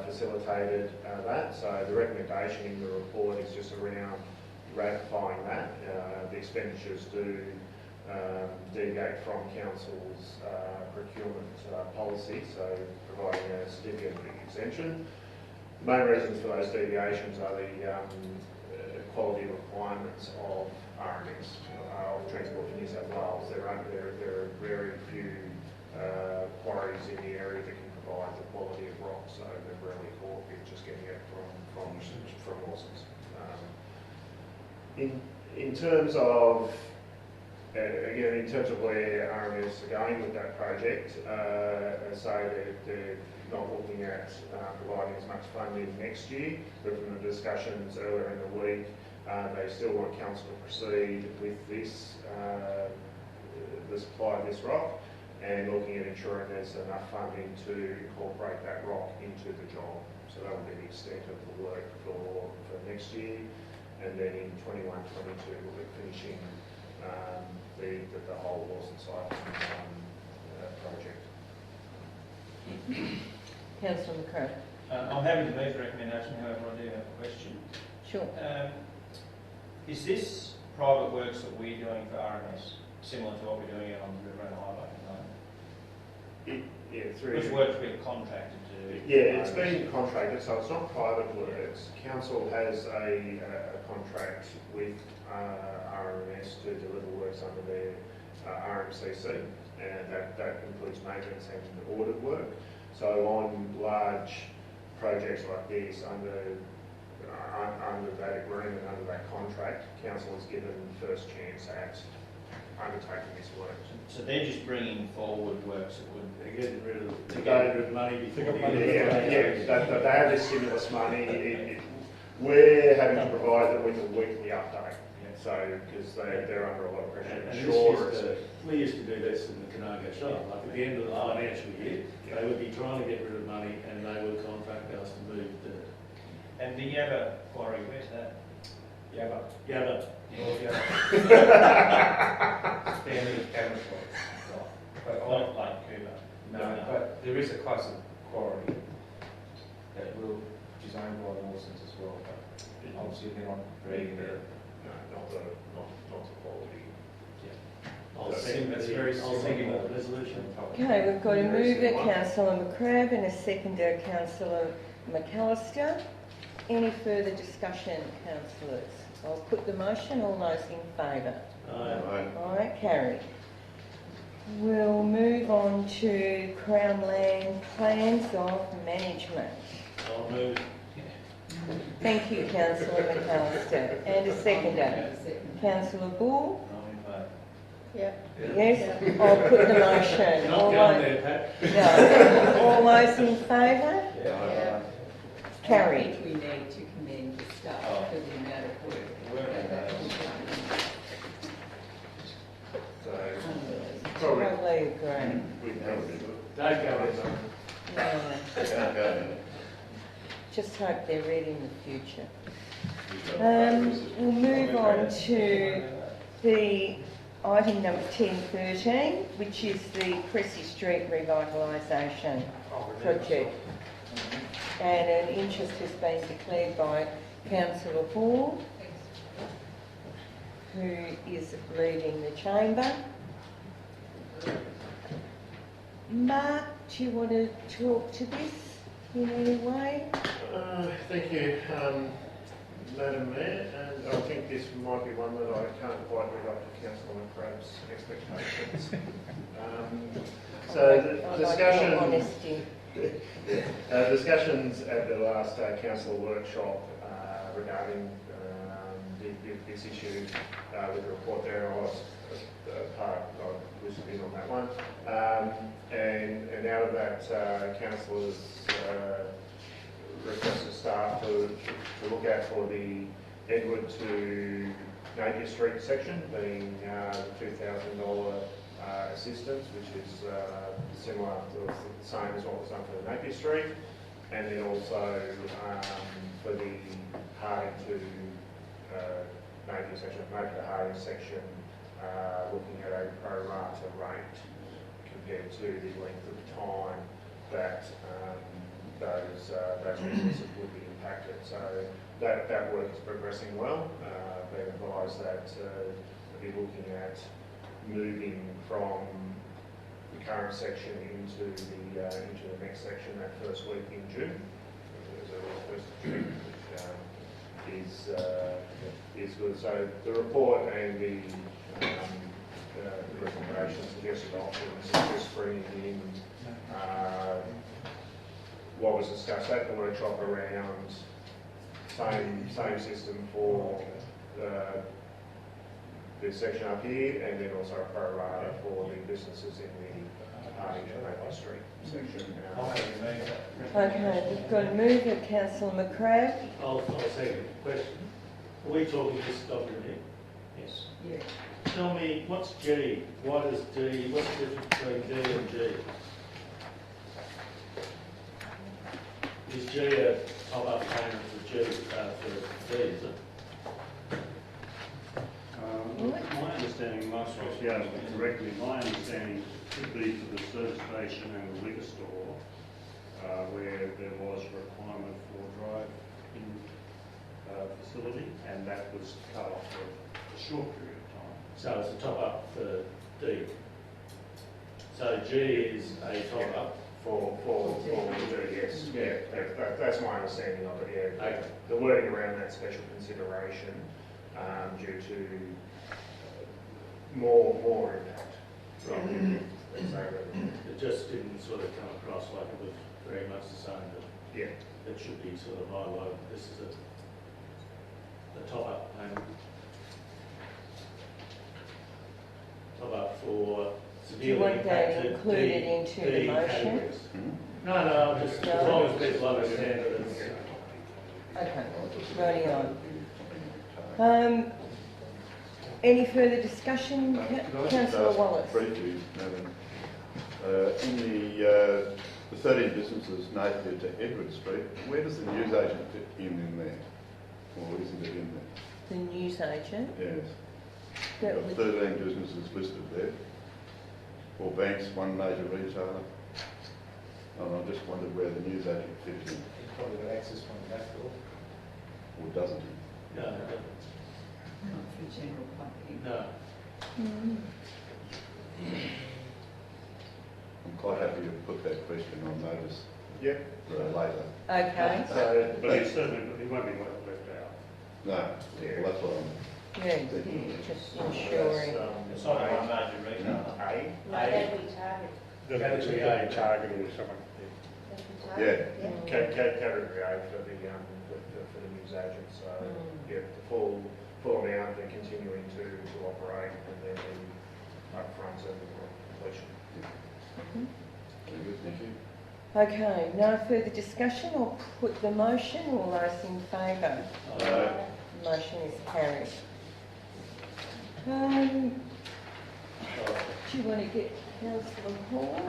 facilitated that. So the recommendation in the report is just around ratifying that. The expenditures do deviate from council's procurement policy, so providing a certificate of exemption. The main reasons for those deviations are the quality requirements of RMS, of Transport for New South Wales. There are very few quarries in the area that can provide the quality of rock, so they're really caught with just getting it from Orsons. In terms of where RMS are going with that project, so they're not at providing as much funding next year, but from the discussions earlier in the week, they still want council to proceed with this, the supply of this rock, and looking at ensuring there's enough funding to incorporate that rock into the job. So that will be the extent of the work for next year, and then in 21-22 we'll be finishing the whole Lawson site project. Councillor McCray. I'm happy to meet the recommendation, however I do have a question. Sure. Is this private works that we're doing for RMS similar to what we're doing on the River and Highway at the moment? Yeah, through... Which work's been contracted to? Yeah, it's been contracted, so it's not private works. Council has a contract with RMS to deliver works under their RMCC, and that includes maintenance and audit work. So on large projects like this, under that agreement, under that contract, council is given first chance at undertaking this work. So they're just bringing forward works that would... They're getting rid of money before the They have this stimulus money. We're having to provide them with a weekly update. So, because they're under a lot of pressure. We used to do this in the Conago shop. Like at the end of the financial year, they would be trying to get rid of money, and they would contract us to move dirt. And the Yabba quarry, where's that? Yabba. Yabba. North Yabba. Family Cabinet. But Not like Cuba. no, but there is a closer quarry that is owned by Mawsons as well, but obviously they're not very good. Not the quality. I'll second the resolution. Okay, we've got a mover, Councillor McCrabb, and a seconder, Councillor McAllister. Any further discussion, councillors? I'll put the motion. All those in favour? Aye. All right, carried. We'll move on to Crown Land Plans of Management. I'll move. Thank you, Councillor McAllister. And a seconder, Councillor Bull. Yep. Yes, I'll put the motion. Not going there, Pat. No. All those in favour? Yeah. I Carried. think we need to commend the staff for the amount of work that they've done. So, probably, Totally agree. we probably Don't go there. No, Can't go there. just hope they're ready in the future. We'll move on to the item number 1013, which is the Cressy Street Revitalisation Project. And an interest has been declared by Councillor Hall, who is leaving the chamber. Mark, do you want to talk to this in any way? Thank you, Madam Mayor, and I think this might be one that I can't quite live up to Councillor McCrabb's expectations. So the discussion, Honesty. discussions at the last council workshop regarding this issue with the report there, I was I listened in on that one, and out of that, councillors requested staff to look out for the Edward to Napier Street section, being the $2,000 assistance, which is similar to the same as what was done for the Napier Street, and then also for the Harding to Napier section, Napier to Harding section, looking at a pro rata rate compared to the length of time that those businesses would be impacted. So that work is progressing well. Being advised that we'll be looking at moving from the current section into the next section that first week in June. There's a first of June, which is good. So the report and the recommendations, suggested options, is just bringing in what was discussed at the workshop around same system for the section up here, and then also a pro rata for the businesses in the Harding to Maple Street section. I'll have to make that Okay, we've got a mover, councillor McCrabb. I'll second the question. Are we talking this document here? Yes. Yeah. Tell me, what's G? What's the difference between D and G? Is G a top-up payment for D, is it? My understanding, Mark Rossiano, correctly, my understanding could be for the service station and the liquor store, where there was requirement for drive-in facility, and that was cut off for a short period of time. So it's a top-up for D. So G is a top-up. For yes, that's my understanding of it, yeah. Okay. The wording around that special consideration, due to more impact rather than, let's say, revenue. It just didn't sort of come across like it was very much the same, but Yeah. it should be sort of highlighted. This is a top-up payment. Top-up for Do you severely want that impacted included D- into D the motion? categories. Hmm? No, just as long as people understand that it's... Okay, righty on. Any further discussion, councillor Wallace? Briefly, Madam. In the 13 businesses native to Edward Street, where does the newsagent fit in there? Or isn't it in there? The newsagent? Yes. That Got would, 13 businesses listed there. 4 banks, 1 major retailer. And I just wondered where the newsagent fits in. He's probably got access from the back door. Or doesn't he? No, Not for general public. no. I'm quite happy to put that question on notice Yep. later. okay, So, But it certainly, it won't be left out. No, well, that's what I'm yeah, thinking. just ensuring. It's not one major retailer. A. No, that'd be target. Category A targeting someone. That'd be Yeah. target, yeah. Category A for the news agent, so, yeah, the full amount, they're continuing to operate, and then the upfront and completion. Very good, thank you. Okay, no further discussion. I'll put the motion. All those in favour? Motion is carried. Do you want to get councillor Hall?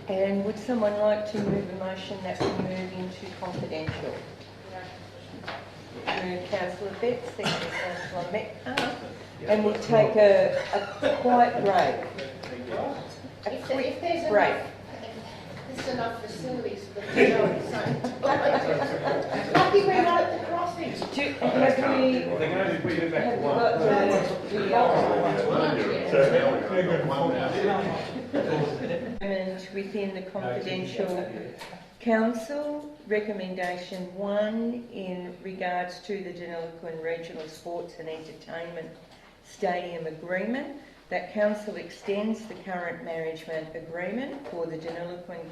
And would someone like to move a motion that we move into confidential? Move councillor Betts, second councillor Metcalfe, and we'll take a quiet break. If there's break. enough, if there's enough facilities for them to go at the same time. Lucky we wrote the crossings. Have we got the within the confidential council, recommendation 1 in regards to the Deniliquin Regional Sports and Entertainment Stadium Agreement, that council extends the current management agreement for the Deniliquin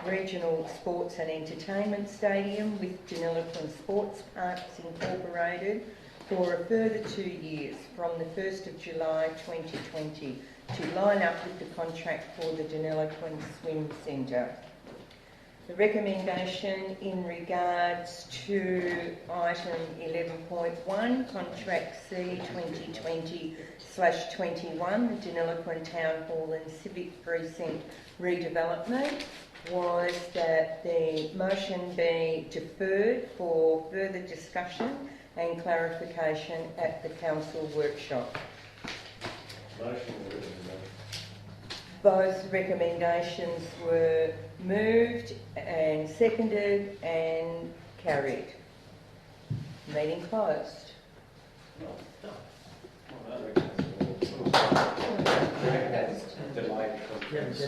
Regional Sports and Entertainment Stadium with Deniliquin Sports Parks Incorporated for a further 2 years from the 1st of July 2020 to line up with the contract for the Deniliquin Swim Centre. The recommendation in regards to item 11.1, contract C 2020/21, the Deniliquin Town Hall and Civic Precinct redevelopment, was that the motion be deferred for further discussion and clarification at the council workshop. Motion or recommendation? Both recommendations were moved and seconded and carried. Meeting closed. Delayed because